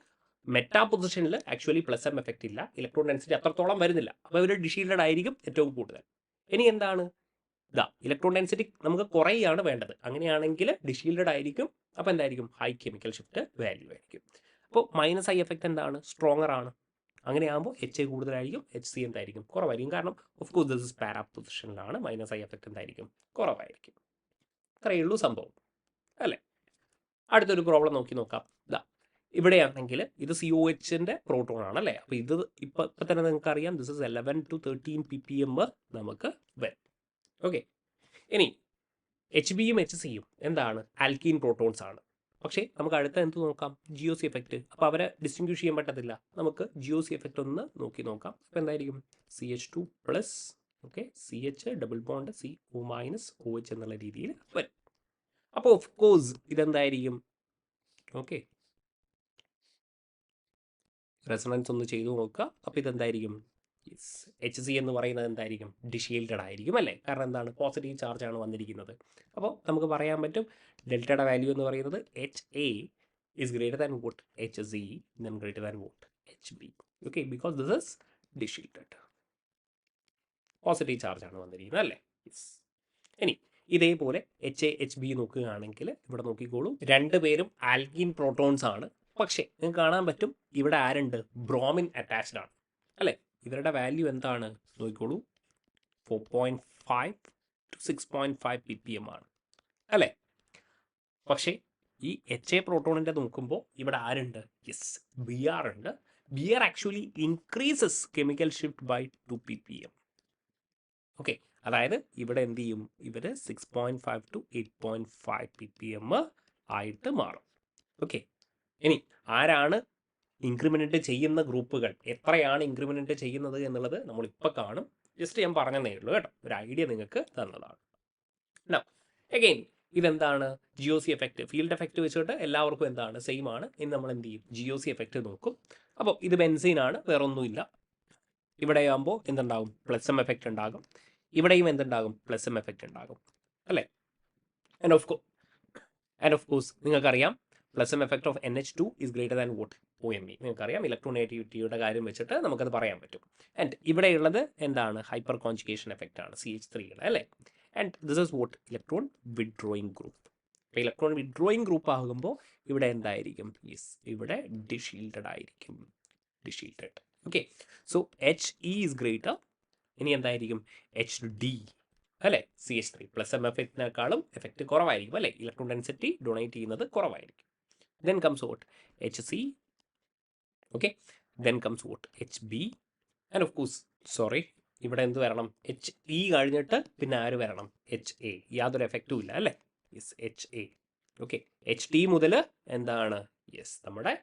മെറ്റാ പൊസിഷനിൽ ആക്ച്വലി പ്ലസ് എം എഫക്റ്റ് ഇല്ല, ഇലക്ട്രോൺ ഡെൻസിറ്റി അത്രത്തോളം വരുന്നില്ല. അപ്പോൾ ഇവർ ഡിഷീൽഡഡ് ആയിരിക്കും ഏറ്റവും കൂടുതൽ. ഇനി എന്താണ്? ഇലക്ട്രോൺ ഡെൻസിറ്റി നമുക്ക് കുറയാണ് വേണ്ടത്. അങ്ങനെയാണെങ്കിൽ ഡിഷീൽഡഡ് ആയിരിക്കും. അപ്പോൾ എന്തായിരിക്കും? ഹൈ കെമിക്കൽ ഷിഫ്റ്റ് വാല്യൂ ആയിരിക്കും. അപ്പോൾ -I എഫക്റ്റ് എന്താണ്? സ്ട്രോങ്ങർ ആണ്. അങ്ങനെയാകുമ്പോൾ HA കൂടുതലായിരിക്കും, HC എന്തായിരിക്കും? കുറവായിരിക്കും. കാരണം of course this is para പൊസിഷനിലാണ്. -I എഫക്റ്റ് എന്തായിരിക്കും? കുറവായിരിക്കും. അത്രയേ ഉള്ളൂ സംഭവം അല്ലേ? അടുത്തൊരു പ്രോബ്ലം നോക്കാം. ഇവിടെയാണെങ്കിൽ ഇത് COHൻ്റെ പ്രോട്ടോൺ ആണ് അല്ലേ? അപ്പോൾ ഇത് ഇപ്പം തന്നെ നിങ്ങൾക്ക് അറിയാം, ദിസ് ഇസ് 11 to 13 ppm നമുക്ക് വരും. ഓക്കെ, ഇനി HBയും HCയും എന്താണ്? ആൽക്കീൻ പ്രോട്ടോൺസ് ആണ്. പക്ഷേ നമുക്ക് അടുത്ത എന്ത് നോക്കാം? GOC effect. അപ്പോൾ അവരെ ഡിസ്റ്റിങ്ക്വിഷ് ചെയ്യാൻ പറ്റത്തില്ല. നമുക്ക് GOC എഫക്റ്റ് ഒന്ന് നോക്കാം. അപ്പോൾ എന്തായിരിക്കും? CH2+, okay, CH double bond CO- എന്നുള്ള രീതിയിൽ വരും. അപ്പോൾ ഓഫ് കോഴ്സ് ഇതെന്തായിരിക്കും? ഓക്കെ, റെസണൻസ് ഒന്ന് ചെയ്തു നോക്കുക. അപ്പോൾ ഇതെന്തായിരിക്കും? യെസ്, HC എന്ന് പറയുന്നത് എന്തായിരിക്കും? ഡിഷീൽഡഡ് ആയിരിക്കും അല്ലേ? കാരണം എന്താണ്? പോസിറ്റീവ് ചാർജ് ആണ് വന്നിരിക്കുന്നത്. അപ്പോൾ നമുക്ക് പറയാൻ പറ്റും ഡെൽറ്റയുടെ വാല്യൂ എന്ന് പറയുന്നത് HA is greater than what? HC then greater than what? HB. Okay, because this is deshielded. Positive charge ആണ് വന്നിരിക്കുന്നത് അല്ലേ? യെസ്. ഇനി ഇതേപോലെ HA HB നോക്കുകയാണെങ്കിൽ ഇവിടെ നോക്കിക്കോളൂ, രണ്ടുപേരും ആൽക്കീൻ പ്രോട്ടോൺസ് ആണ്. പക്ഷേ നിങ്ങൾക്ക് കാണാൻ പറ്റും ഇവിടെ ആരുണ്ട്? ബ്രോമിൻ അറ്റാച്ച്ഡ് ആണ് അല്ലേ? ഇവരുടെ വാല്യൂ എന്താണ്? നോക്കിക്കോളൂ, 4.5 to 6.5 ppm ആണ് അല്ലേ? പക്ഷേ ഈ HA പ്രോട്ടോണിൻ്റെ നോക്കുമ്പോൾ ഇവിടെ ആരുണ്ട്? യെസ്, BR ഉണ്ട്. BR actually increases chemical shift by 2 ppm. Okay, അതായത് ഇവിടെ എന്ത് ചെയ്യും? ഇവർ 6.5 to 8.5 ppm ആയിട്ട് മാറും. ഓക്കെ, ഇനി ആരാണ് ഇൻക്രിമെൻറ്റ് ചെയ്യുന്ന ഗ്രൂപ്പുകൾ, എത്രയാണ് ഇൻക്രിമെൻറ്റ് ചെയ്യുന്നത് എന്നുള്ളത് നമ്മളിപ്പോൾ കാണും. ജസ്റ്റ് ഞാൻ പറഞ്ഞതേ ഉള്ളൂ കേട്ടോ, ഒരു ഐഡിയ നിങ്ങൾക്ക് തന്നതാണ്. അഗെയിൻ ഇതെന്താണ്? GOC effect. ഫീൽഡ് എഫക്റ്റ് വെച്ചിട്ട് എല്ലാവർക്കും എന്താണ്? സെയിം ആണ്. ഇനി നമ്മൾ എന്ത് ചെയ്യും? GOC എഫക്റ്റ് നോക്കും. അപ്പോൾ ഇത് ബെൻസീനാണ്, വേറൊന്നുമില്ല. ഇവിടെ ആകുമ്പോൾ എന്തുണ്ടാകും? പ്ലസ് എം എഫക്റ്റ് ഉണ്ടാകും. ഇവിടെയും എന്തുണ്ടാകും? പ്ലസ് എം എഫക്റ്റ് ഉണ്ടാകും അല്ലേ? ആൻഡ് ഓഫ് കോഴ്സ് നിങ്ങൾക്കറിയാം plus M effect of NH2 is greater than vote? OMe. നിങ്ങൾക്കറിയാം ഇലക്ട്രോനെഗറ്റിവിറ്റിയുടെ കാര്യം വെച്ചിട്ട് നമുക്കത് പറയാൻ പറ്റും. ആൻഡ് ഇവിടെയുള്ളത് എന്താണ്? ഹൈപ്പർ കോൺജുഗേഷൻ എഫക്റ്റ് ആണ്, CH3 അല്ലേ? And this is what? Electron withdrawing group. അപ്പോൾ ഇലക്ട്രോൺ വിഡ്രോയിങ് ഗ്രൂപ്പ് ആകുമ്പോൾ ഇവിടെ എന്തായിരിക്കും? യെസ്, ഇവിടെ ഡിഷീൽഡഡ് ആയിരിക്കും. Deshielded okay, so H E is greater. ഇനി എന്തായിരിക്കും? എച്ച് ഡി അല്ലേ, CH3 പ്ലസ് MF-നെക്കാളും എഫക്റ്റ് കുറവായിരിക്കും അല്ലേ, ഇലക്ട്രോൺ ഡെൻസിറ്റി ഡൊണേറ്റ് ചെയ്യുന്നത് കുറവായിരിക്കും. Then comes vote HC. Okay, then comes vote HB and of course sorry, ഇവിടെ എന്ത് വരണം? HE കഴിഞ്ഞിട്ട് പിന്നെ ആര് വരണം? HA. യാതൊരു എഫക്റ്റും ഇല്ല അല്ലേ, യെസ് HA. ഓക്കെ, HT മുതൽ എന്താണ്? യെസ് നമ്മുടെ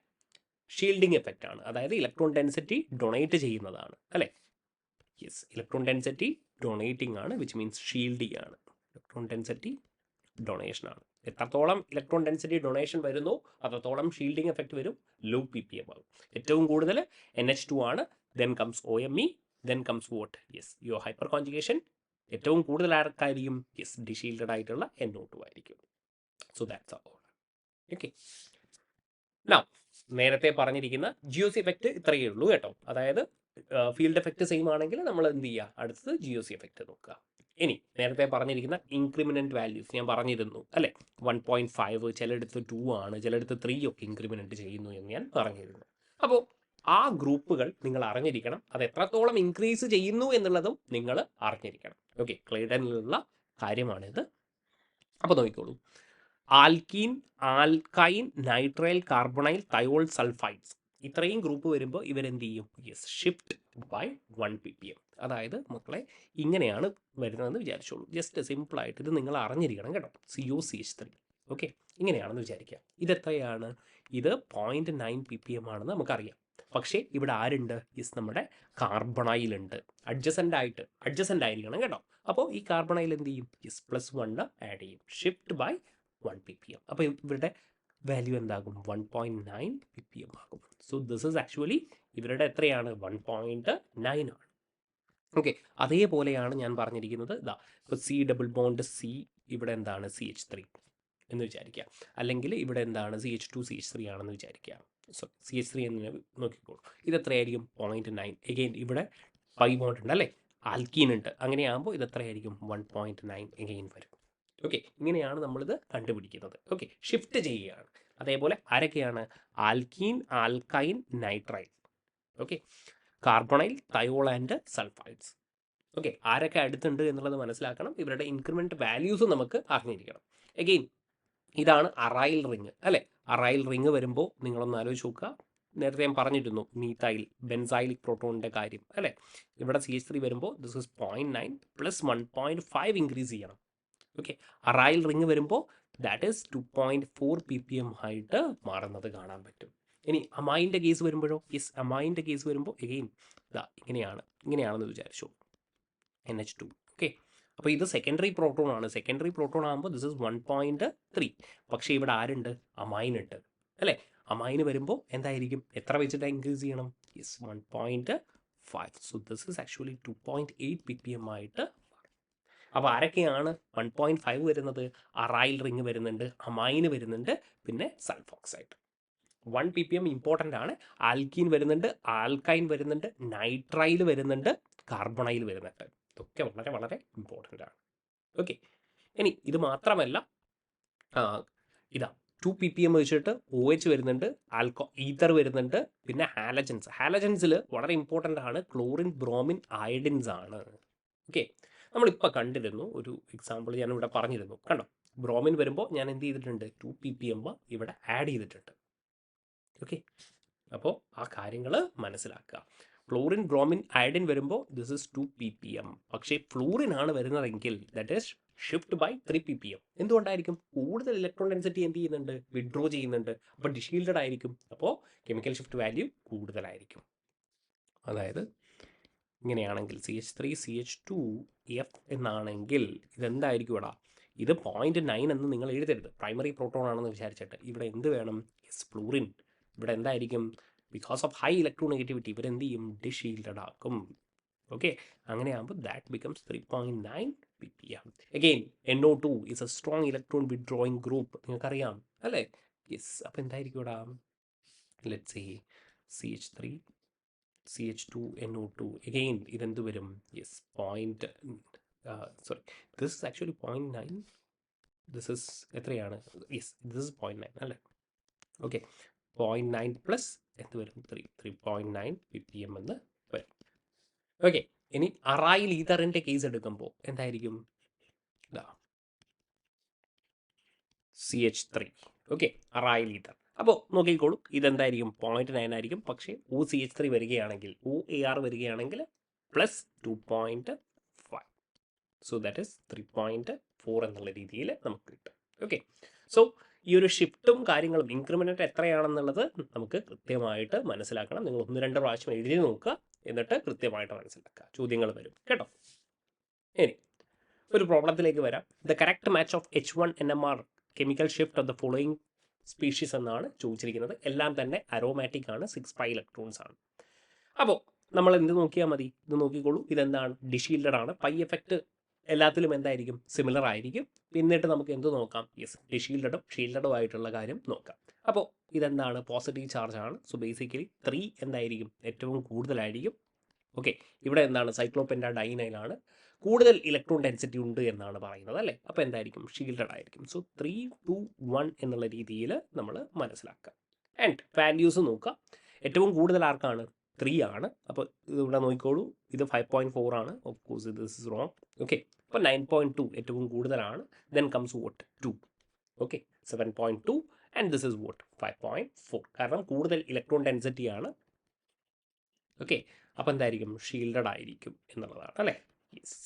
ഷീൽഡിങ് എഫക്റ്റ് ആണ്, അതായത് ഇലക്ട്രോൺ ഡെൻസിറ്റി ഡൊണേറ്റ് ചെയ്യുന്നതാണ് അല്ലേ. യെസ്, ഇലക്ട്രോൺ ഡെൻസിറ്റി ഡൊണേറ്റിംഗ് ആണ്, വിച്ച് മീൻസ് ഷീൽഡിങ് ആണ്. ഇലക്ട്രോൺ ഡെൻസിറ്റി ഡൊണേഷൻ ആണ്. എത്രത്തോളം ഇലക്ട്രോൺ ഡെൻസിറ്റി ഡൊണേഷൻ വരുന്നു അത്രത്തോളം ഷീൽഡിങ് എഫക്റ്റ് വരും, ലോ ppm ആകും. ഏറ്റവും കൂടുതൽ NH2 ആണ്. Then comes OMe, then comes vote? Yes your hyper conjugation. ഏറ്റവും കൂടുതൽ ആർക്കായിരിക്കും? യെസ് ഡിഷീൽഡഡ് ആയിട്ടുള്ള NO2 ആയിരിക്കും. So that's all. Okay, now നേരത്തെ പറഞ്ഞിരിക്കുന്ന GOC എഫക്റ്റ് ഇത്രയേ ഉള്ളൂ കേട്ടോ. അതായത് ഫീൽഡ് എഫക്റ്റ് സെയിം ആണെങ്കിൽ നമ്മൾ എന്ത് ചെയ്യുക? അടുത്തത് GOC എഫക്റ്റ് നോക്കുക. ഇനി നേരത്തെ പറഞ്ഞിരിക്കുന്ന ഇൻക്രിമിനൻറ്റ് വാല്യൂസ് ഞാൻ പറഞ്ഞിരുന്നു അല്ലേ, 1.5, ചിലയിടത്ത് 2 ആണ്, ചിലയിടത്ത് 3 ഒക്കെ ഇൻക്രിമിനൻറ്റ് ചെയ്യുന്നു എന്ന് ഞാൻ പറഞ്ഞിരുന്നു. അപ്പോൾ ആ ഗ്രൂപ്പുകൾ നിങ്ങൾ അറിഞ്ഞിരിക്കണം, അത് എത്രത്തോളം ഇൻക്രീസ് ചെയ്യുന്നു എന്നുള്ളതും നിങ്ങൾ അറിഞ്ഞിരിക്കണം. ഓക്കെ, ക്ലേഡനിലുള്ള കാര്യമാണിത്. അപ്പോൾ നോക്കിക്കോളൂ, alkene, alkyne, nitrile, carbonyl, thiol, sulphides, ഇത്രയും ഗ്രൂപ്പ് വരുമ്പോൾ ഇവരെന്ത് ചെയ്യും? Yes, shift by 1 ppm. അതായത് മക്കളെ ഇങ്ങനെയാണ് വരുന്നതെന്ന് വിചാരിച്ചോളൂ. ജസ്റ്റ് സിമ്പിളായിട്ട് ഇത് നിങ്ങൾ അറിഞ്ഞിരിക്കണം കേട്ടോ. COCH3. ഓക്കെ, ഇങ്ങനെയാണെന്ന് വിചാരിക്കുക. ഇതെത്രയാണ്? ഇത് 0.9 ppm ആണെന്ന് നമുക്കറിയാം. പക്ഷേ ഇവിടെ ആരുണ്ട്? യെസ്, നമ്മുടെ കാർബണൈലുണ്ട്. അഡ്ജസൻ്റ് ആയിരിക്കണം കേട്ടോ. അപ്പോൾ ഈ കാർബണൈൽ എന്ത് ചെയ്യും? യെസ്, +1 ആഡ് ചെയ്യും, ഷിഫ്റ്റ് ബൈ 1 ppm. അപ്പോൾ ഇവരുടെ വാല്യൂ എന്താകും? 1.9 ppm ആകും. സോ ദിസ് ഈസ് ആക്ച്വലി ഇവരുടെ എത്രയാണ്? 1.9 ആണ്. ഓക്കെ, അതേപോലെയാണ് ഞാൻ പറഞ്ഞിരിക്കുന്നത്. ഇതാ, ഇപ്പോൾ C+C, ഇവിടെ എന്താണ്? CH3 എന്ന് വിചാരിക്കുക. അല്ലെങ്കിൽ ഇവിടെ എന്താണ്? CH2 CH3 ആണെന്ന് വിചാരിക്കുക. സോ CH3 എന്ന് നോക്കിക്കോളൂ. ഇതെത്രയായിരിക്കും? 0.9. എഗെയിൻ ഇവിടെ പൈ ബോണ്ട് ഉണ്ട് അല്ലേ, ആൽക്കീൻ ഉണ്ട്. അങ്ങനെയാകുമ്പോൾ ഇതെത്രയായിരിക്കും? 1.9 എഗെയിൻ വരും. ഓക്കെ, ഇങ്ങനെയാണ് നമ്മളിത് കണ്ടുപിടിക്കുന്നത്. ഓക്കെ, ഷിഫ്റ്റ് ചെയ്യുകയാണ്. അതേപോലെ ആരൊക്കെയാണ്? Alkene, alkyne, nitrile. Okay, carbonyl, തയോൾ and sulphides. Okay, ആരൊക്കെ അടുത്തുണ്ട് എന്നുള്ളത് മനസ്സിലാക്കണം. ഇവരുടെ ഇൻക്രിമെൻറ്റ് വാല്യൂസ് നമുക്ക് അറിഞ്ഞിരിക്കണം. എഗെയിൻ ഇതാണ് അറൈൽ റിങ് അല്ലേ. അറൈൽ റിങ് വരുമ്പോൾ നിങ്ങളൊന്ന് ആലോചിച്ച് നോക്കുക. നേരത്തെ ഞാൻ പറഞ്ഞിരുന്നു മീത്തൈൽ ബെൻസൈലിക് പ്രോട്ടോണിൻ്റെ കാര്യം അല്ലേ. ഇവിടെ CH3 വരുമ്പോൾ ദിസ് ഇസ് 0.9 + 1.5 ഇൻക്രീസ് ചെയ്യണം. ഓക്കെ, അറൈൽ റിങ് വരുമ്പോൾ ദാറ്റ് ഈസ് 2.4 ppm ആയിട്ട് മാറുന്നത് കാണാൻ പറ്റും. ഇനി അമൈൻ്റെ കേസ് വരുമ്പോഴോ? യെസ്, അമൈൻ്റെ കേസ് വരുമ്പോൾ എഗെയിൻ ഇതാ ഇങ്ങനെയാണെന്ന് വിചാരിച്ചു, NH2. ഓക്കെ, അപ്പോൾ ഇത് സെക്കൻഡറി പ്രോട്ടോൺ ആണ്. സെക്കൻഡറി പ്രോട്ടോൺ ആകുമ്പോൾ ദിസ് ഇസ് 1.3. പക്ഷേ ഇവിടെ ആരുണ്ട്? അമൈൻ ഉണ്ട് അല്ലേ. അമൈന് വരുമ്പോൾ എന്തായിരിക്കും? എത്ര വെച്ചിട്ട് ഇൻക്രീസ് ചെയ്യണം? Yes, 1.5. So this is actually 2.8 ppm ആയിട്ട്. അപ്പോൾ ആരൊക്കെയാണ് 1.5 വരുന്നത്? അറൈൽ റിങ് വരുന്നുണ്ട്, അമൈന് വരുന്നുണ്ട്, പിന്നെ സൾഫോക്സൈഡ്. 1 ppm ഇമ്പോർട്ടൻ്റ് ആണ്. ആൽക്കീൻ വരുന്നുണ്ട്, ആൽക്കൈൻ വരുന്നുണ്ട്, നൈട്രൈൽ വരുന്നുണ്ട്, കാർബണൈൽ വരുന്നുണ്ട്. ഇതൊക്കെ വളരെ വളരെ ഇമ്പോർട്ടൻ്റ് ആണ്. ഓക്കെ, ഇനി ഇത് മാത്രമല്ല, ഇതാ 2 ppm വെച്ചിട്ട് OH വരുന്നുണ്ട്, ഈതർ വരുന്നുണ്ട്, പിന്നെ ഹാലജൻസിൽ വളരെ ഇമ്പോർട്ടൻ്റ് ആണ് ക്ലോറിൻ, ബ്രോമിൻ, അയഡിൻസ് ആണ്. ഓക്കെ, നമ്മളിപ്പോൾ കണ്ടിരുന്നു ഒരു എക്സാമ്പിൾ ഞാനിവിടെ പറഞ്ഞിരുന്നു കണ്ടോ. ബ്രോമിൻ വരുമ്പോൾ ഞാൻ എന്ത് ചെയ്തിട്ടുണ്ട്? 2 ppm ഇവിടെ ആഡ് ചെയ്തിട്ടുണ്ട്. ഓക്കെ, അപ്പോൾ ആ കാര്യങ്ങൾ മനസ്സിലാക്കുക. ക്ലോറിൻ, ബ്രോമിൻ, അയഡിൻ വരുമ്പോൾ ദിസ് ഇസ് 2 ppm. പക്ഷേ ഫ്ലൂറിൻ ആണ് വരുന്നതെങ്കിൽ that is shift by 3 ppm. എന്തുകൊണ്ടായിരിക്കും? കൂടുതൽ ഇലക്ട്രോൺ ഡെൻസിറ്റി എന്ത് ചെയ്യുന്നുണ്ട്? വിഡ്രോ ചെയ്യുന്നുണ്ട്. അപ്പോൾ ഡിഷീൽഡഡ് ആയിരിക്കും. അപ്പോൾ കെമിക്കൽ ഷിഫ്റ്റ് വാല്യൂ കൂടുതലായിരിക്കും. അതായത് ഇങ്ങനെയാണെങ്കിൽ CH3 CH2 F എന്നാണെങ്കിൽ ഇതെന്തായിരിക്കും ഇവിടെ? ഇത് 0.9 എന്ന് നിങ്ങൾ എഴുതരുത്, പ്രൈമറി പ്രോട്ടോൺ ആണെന്ന് വിചാരിച്ചിട്ട്. ഇവിടെ എന്ത് വേണം? Yes, fluorine. ഇവിടെ എന്തായിരിക്കും? ബിക്കോസ് ഓഫ് ഹൈ ഇലക്ട്രോനെഗറ്റിവിറ്റി ഇവരെന്ത് ചെയ്യും? ഡിഷീൽഡഡ് ആക്കും. ഓക്കെ, അങ്ങനെയാകുമ്പോൾ that becomes 3.9 ppm. Again NO2 is A strong electron withdrawing group, നിങ്ങൾക്കറിയാം അല്ലേ. യെസ്, അപ്പോൾ എന്തായിരിക്കും ഇവിടെ? Let's say CH3 CH2 NO2. Again ഇതെന്ത് വരും? Yes, this is actually 0.9. This is എത്രയാണ്? യെസ്, ദിസ് ഇസ് 0.9 അല്ലേ. ഓക്കെ, 0.9 + എന്ത് വരും 3.9 ppm എന്ന് വരും. ഓക്കെ, ഇനി അറൈൽ ഈതറിൻ്റെ കേസ് എടുക്കുമ്പോൾ എന്തായിരിക്കും? ഇതാ CH3. Okay, aryl ether. അപ്പോൾ നോക്കിക്കോളൂ, ഇതെന്തായിരിക്കും? 0.9 ആയിരിക്കും. പക്ഷേ OCH3 വരികയാണെങ്കിൽ, OAr വരികയാണെങ്കിൽ +2.5. സോ ദാറ്റ് ഇസ് 3.4 എന്നുള്ള രീതിയിൽ നമുക്ക് കിട്ടും. ഓക്കെ, സോ ഈ ഒരു ഷിഫ്റ്റും കാര്യങ്ങളും ഇൻക്രിമെൻ്റ് എത്രയാണെന്നുള്ളത് നമുക്ക് കൃത്യമായിട്ട് മനസ്സിലാക്കണം. നിങ്ങൾ 1-2 പ്രാവശ്യം എഴുതി നോക്കുക, എന്നിട്ട് കൃത്യമായിട്ട് മനസ്സിലാക്കുക. ചോദ്യങ്ങൾ വരും കേട്ടോ. ഇനി ഒരു പ്രോബ്ലത്തിലേക്ക് വരാം. The correct match of H1 NMR chemical shift of the following species എന്നാണ് ചോദിച്ചിരിക്കുന്നത്. എല്ലാം തന്നെ അരോമാറ്റിക് ആണ്, 6 പൈ ഇലക്ട്രോൺസ് ആണ്. അപ്പോൾ നമ്മൾ എന്ത് നോക്കിയാൽ മതി? ഇത് നോക്കിക്കോളൂ, ഇതെന്താണ്? ഡിഷീൽഡഡ് ആണ്. പൈ എഫക്റ്റ് എല്ലാത്തിലും എന്തായിരിക്കും? സിമിലർ ആയിരിക്കും. എന്നിട്ട് നമുക്ക് എന്ത് നോക്കാം? യെസ്, ഡിഷീൽഡഡും ഷീൽഡഡും ആയിട്ടുള്ള കാര്യം നോക്കാം. അപ്പോൾ ഇതെന്താണ്? പോസിറ്റീവ് ചാർജ് ആണ്. സോ ബേസിക്കലി 3 എന്തായിരിക്കും? ഏറ്റവും കൂടുതലായിരിക്കും. ഓക്കെ, ഇവിടെ എന്താണ്? സൈക്ലോപെൻറ്റാഡൈനൈലാണ് കൂടുതൽ ഇലക്ട്രോൺ ഡെൻസിറ്റി ഉണ്ട് എന്നാണ് പറയുന്നത് അല്ലേ? അപ്പോൾ എന്തായിരിക്കും? ഷീൽഡഡ് ആയിരിക്കും. സോ 3, 2, 1 എന്നുള്ള രീതിയിൽ നമ്മൾ മനസ്സിലാക്കുക. ആൻഡ് വാല്യൂസ് നോക്കുക. ഏറ്റവും കൂടുതൽ ആർക്കാണ്? 3 ആണ്. അപ്പോൾ ഇവിടെ നോക്കിക്കോളൂ, ഇത് 5.4 ആണ്. Of course this is wrong. Okay, അപ്പോൾ 9.2 ഏറ്റവും കൂടുതലാണ്. Then comes vote 2. Okay, 7.2 and this is vote 5.4. കാരണം കൂടുതൽ ഇലക്ട്രോൺ ഡെൻസിറ്റി ആണ്. ഓക്കെ, അപ്പോൾ എന്തായിരിക്കും? ഷീൽഡഡ് ആയിരിക്കും എന്നുള്ളതാണ് അല്ലേ? യെസ്.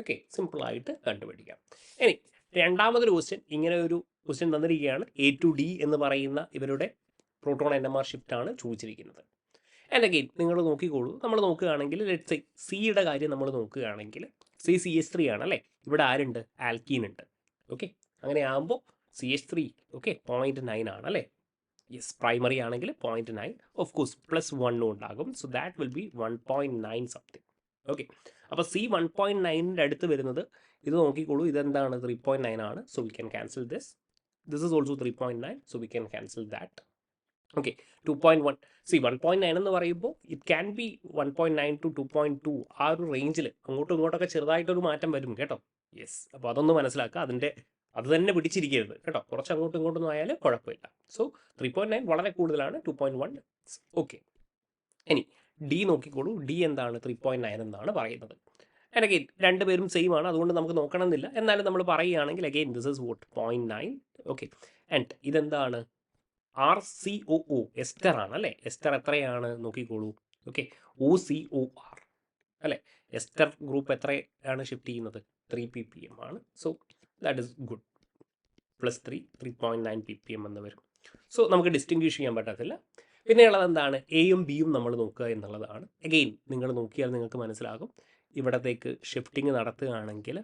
ഓക്കെ, സിമ്പിളായിട്ട് കണ്ടുപിടിക്കാം. ഇനി രണ്ടാമതൊരു ക്വസ്റ്റ്യൻ, ഇങ്ങനെ ഒരു ക്വസ്റ്റ്യൻ തന്നിരിക്കുകയാണ്. A to D എന്ന് പറയുന്ന ഇവരുടെ പ്രോട്ടോൺ NMR ഷിഫ്റ്റ് ആണ് ചോദിച്ചിരിക്കുന്നത്. ആൻഡ് അഗെയിൻ നിങ്ങൾ നോക്കിക്കോളൂ, നമ്മൾ നോക്കുകയാണെങ്കിൽ ലെറ്റ്സ് സേ സിയുടെ കാര്യം നമ്മൾ നോക്കുകയാണെങ്കിൽ CH3 ആണ് അല്ലേ? ഇവിടെ ആരുണ്ട്? ആൽക്കീൻ ഉണ്ട്. ഓക്കെ, അങ്ങനെ ആകുമ്പോൾ CH3 ഓക്കെ 0.9 ആണ് അല്ലേ? യെസ്, പ്രൈമറി ആണെങ്കിൽ 0.9. ഓഫ് കോഴ്സ് +1 ഉണ്ടാകും. So that will be 1.9 something. Okay, അപ്പോൾ C 1.9ൻ്റെ അടുത്ത് വരുന്നത് ഇത് നോക്കിക്കോളൂ, ഇതെന്താണ്? 3.9 ആണ്. So we can cancel this. This is also 3.9. So we can cancel that. Okay, 2.1. C 1.9 എന്ന് പറയുമ്പോൾ ഇറ്റ് ക്യാൻ ബി 1.9 to 2.2 ആ ഒരു റേഞ്ചിൽ അങ്ങോട്ടും ഇങ്ങോട്ടൊക്കെ ചെറുതായിട്ടൊരു മാറ്റം വരും കേട്ടോ. യെസ്, അപ്പോൾ അതൊന്ന് മനസ്സിലാക്കുക. അത് തന്നെ പിടിച്ചിരിക്കരുത് കേട്ടോ. കുറച്ച് അങ്ങോട്ടും ഇങ്ങോട്ടൊന്നും ആയാലും കുഴപ്പമില്ല. സോ 3.9 വളരെ കൂടുതലാണ്. 2.1 ഓക്കെ. ഇനി ഡി നോക്കിക്കോളൂ, ഡി എന്താണ്? 3.9 എന്നാണ് പറയുന്നത്. ആൻഡ് അഗെയിൻ രണ്ടുപേരും സെയിം ആണ്, അതുകൊണ്ട് നമുക്ക് നോക്കണമെന്നില്ല. എന്നാലും നമ്മൾ പറയുകയാണെങ്കിൽ again this is vote 0.9. Okay, and ഇതെന്താണ്? RCOO എസ്റ്റർ ആണ് അല്ലേ? എസ്റ്റർ എത്രയാണ്? നോക്കിക്കോളൂ. ഓക്കെ, OCOR അല്ലേ? എസ്റ്റർ ഗ്രൂപ്പ് എത്രയാണ് ഷിഫ്റ്റ് ചെയ്യുന്നത്? 3 ppm ആണ്. So that is good. +3, 3.9 ppm എന്ന് വരും. സോ നമുക്ക് ഡിസ്റ്റിങ്ക്വിഷ് ചെയ്യാൻ പറ്റത്തില്ല. പിന്നെയുള്ളത് എന്താണ്? എയും ബിയും നമ്മൾ നോക്കുക എന്നുള്ളതാണ്. അഗെയിൻ നിങ്ങൾ നോക്കിയാൽ നിങ്ങൾക്ക് മനസ്സിലാകും, ഇവിടത്തേക്ക് ഷിഫ്റ്റിംഗ് നടത്തുകയാണെങ്കിൽ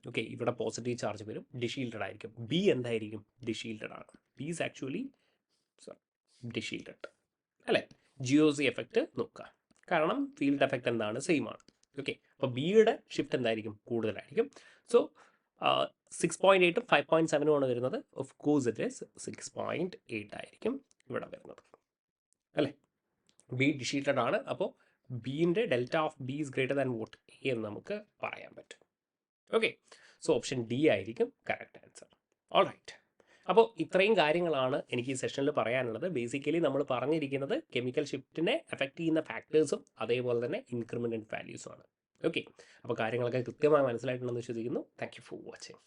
ഓക്കെ ഇവിടെ പോസിറ്റീവ് ചാർജ് വരും, ഡിഷീൽഡഡ് ആയിരിക്കും. ബി എന്തായിരിക്കും? ഡിഷീൽഡഡ് ആണ്. ബി ഈസ് ആക്ച്വലി ഡിഷീൽഡഡ് അല്ലേ? GOC എഫക്റ്റ് നോക്കുക, കാരണം ഫീൽഡ് എഫക്റ്റ് എന്താണ്? സെയിം ആണ്. ഓക്കെ, അപ്പോൾ ബിയുടെ ഷിഫ്റ്റ് എന്തായിരിക്കും? കൂടുതലായിരിക്കും. സോ 6.8ഉം 5.7ഉം ആണ് വരുന്നത്. ഓഫ് കോഴ്സ് ഇറ്റ് ഈസ് 6.8 ആയിരിക്കും ഇവിടെ വരുന്നത് അല്ലേ? ബി ഡിഷീൽഡഡ് ആണ്. അപ്പോൾ ബിൻ്റെ delta of B is greater than what A എന്ന് നമുക്ക് പറയാൻ പറ്റും. ഓക്കെ, സോ ഓപ്ഷൻ ഡി ആയിരിക്കും കറക്റ്റ് ആൻസർ. ഓൾ റൈറ്റ്, അപ്പോൾ ഇത്രയും കാര്യങ്ങളാണ് എനിക്ക് ഈ സെഷനിൽ പറയാനുള്ളത്. ബേസിക്കലി നമ്മൾ പറഞ്ഞിരിക്കുന്നത് കെമിക്കൽ ഷിഫ്റ്റിനെ എഫക്റ്റ് ചെയ്യുന്ന ഫാക്ടേഴ്സും അതേപോലെ തന്നെ ഇൻക്രിമെൻ്റ് വാല്യൂസും ആണ്. ഓക്കെ, അപ്പോൾ കാര്യങ്ങളൊക്കെ കൃത്യമായി മനസ്സിലായിട്ടുണ്ടെന്ന് വിശ്വസിക്കുന്നു. Thank you for watching.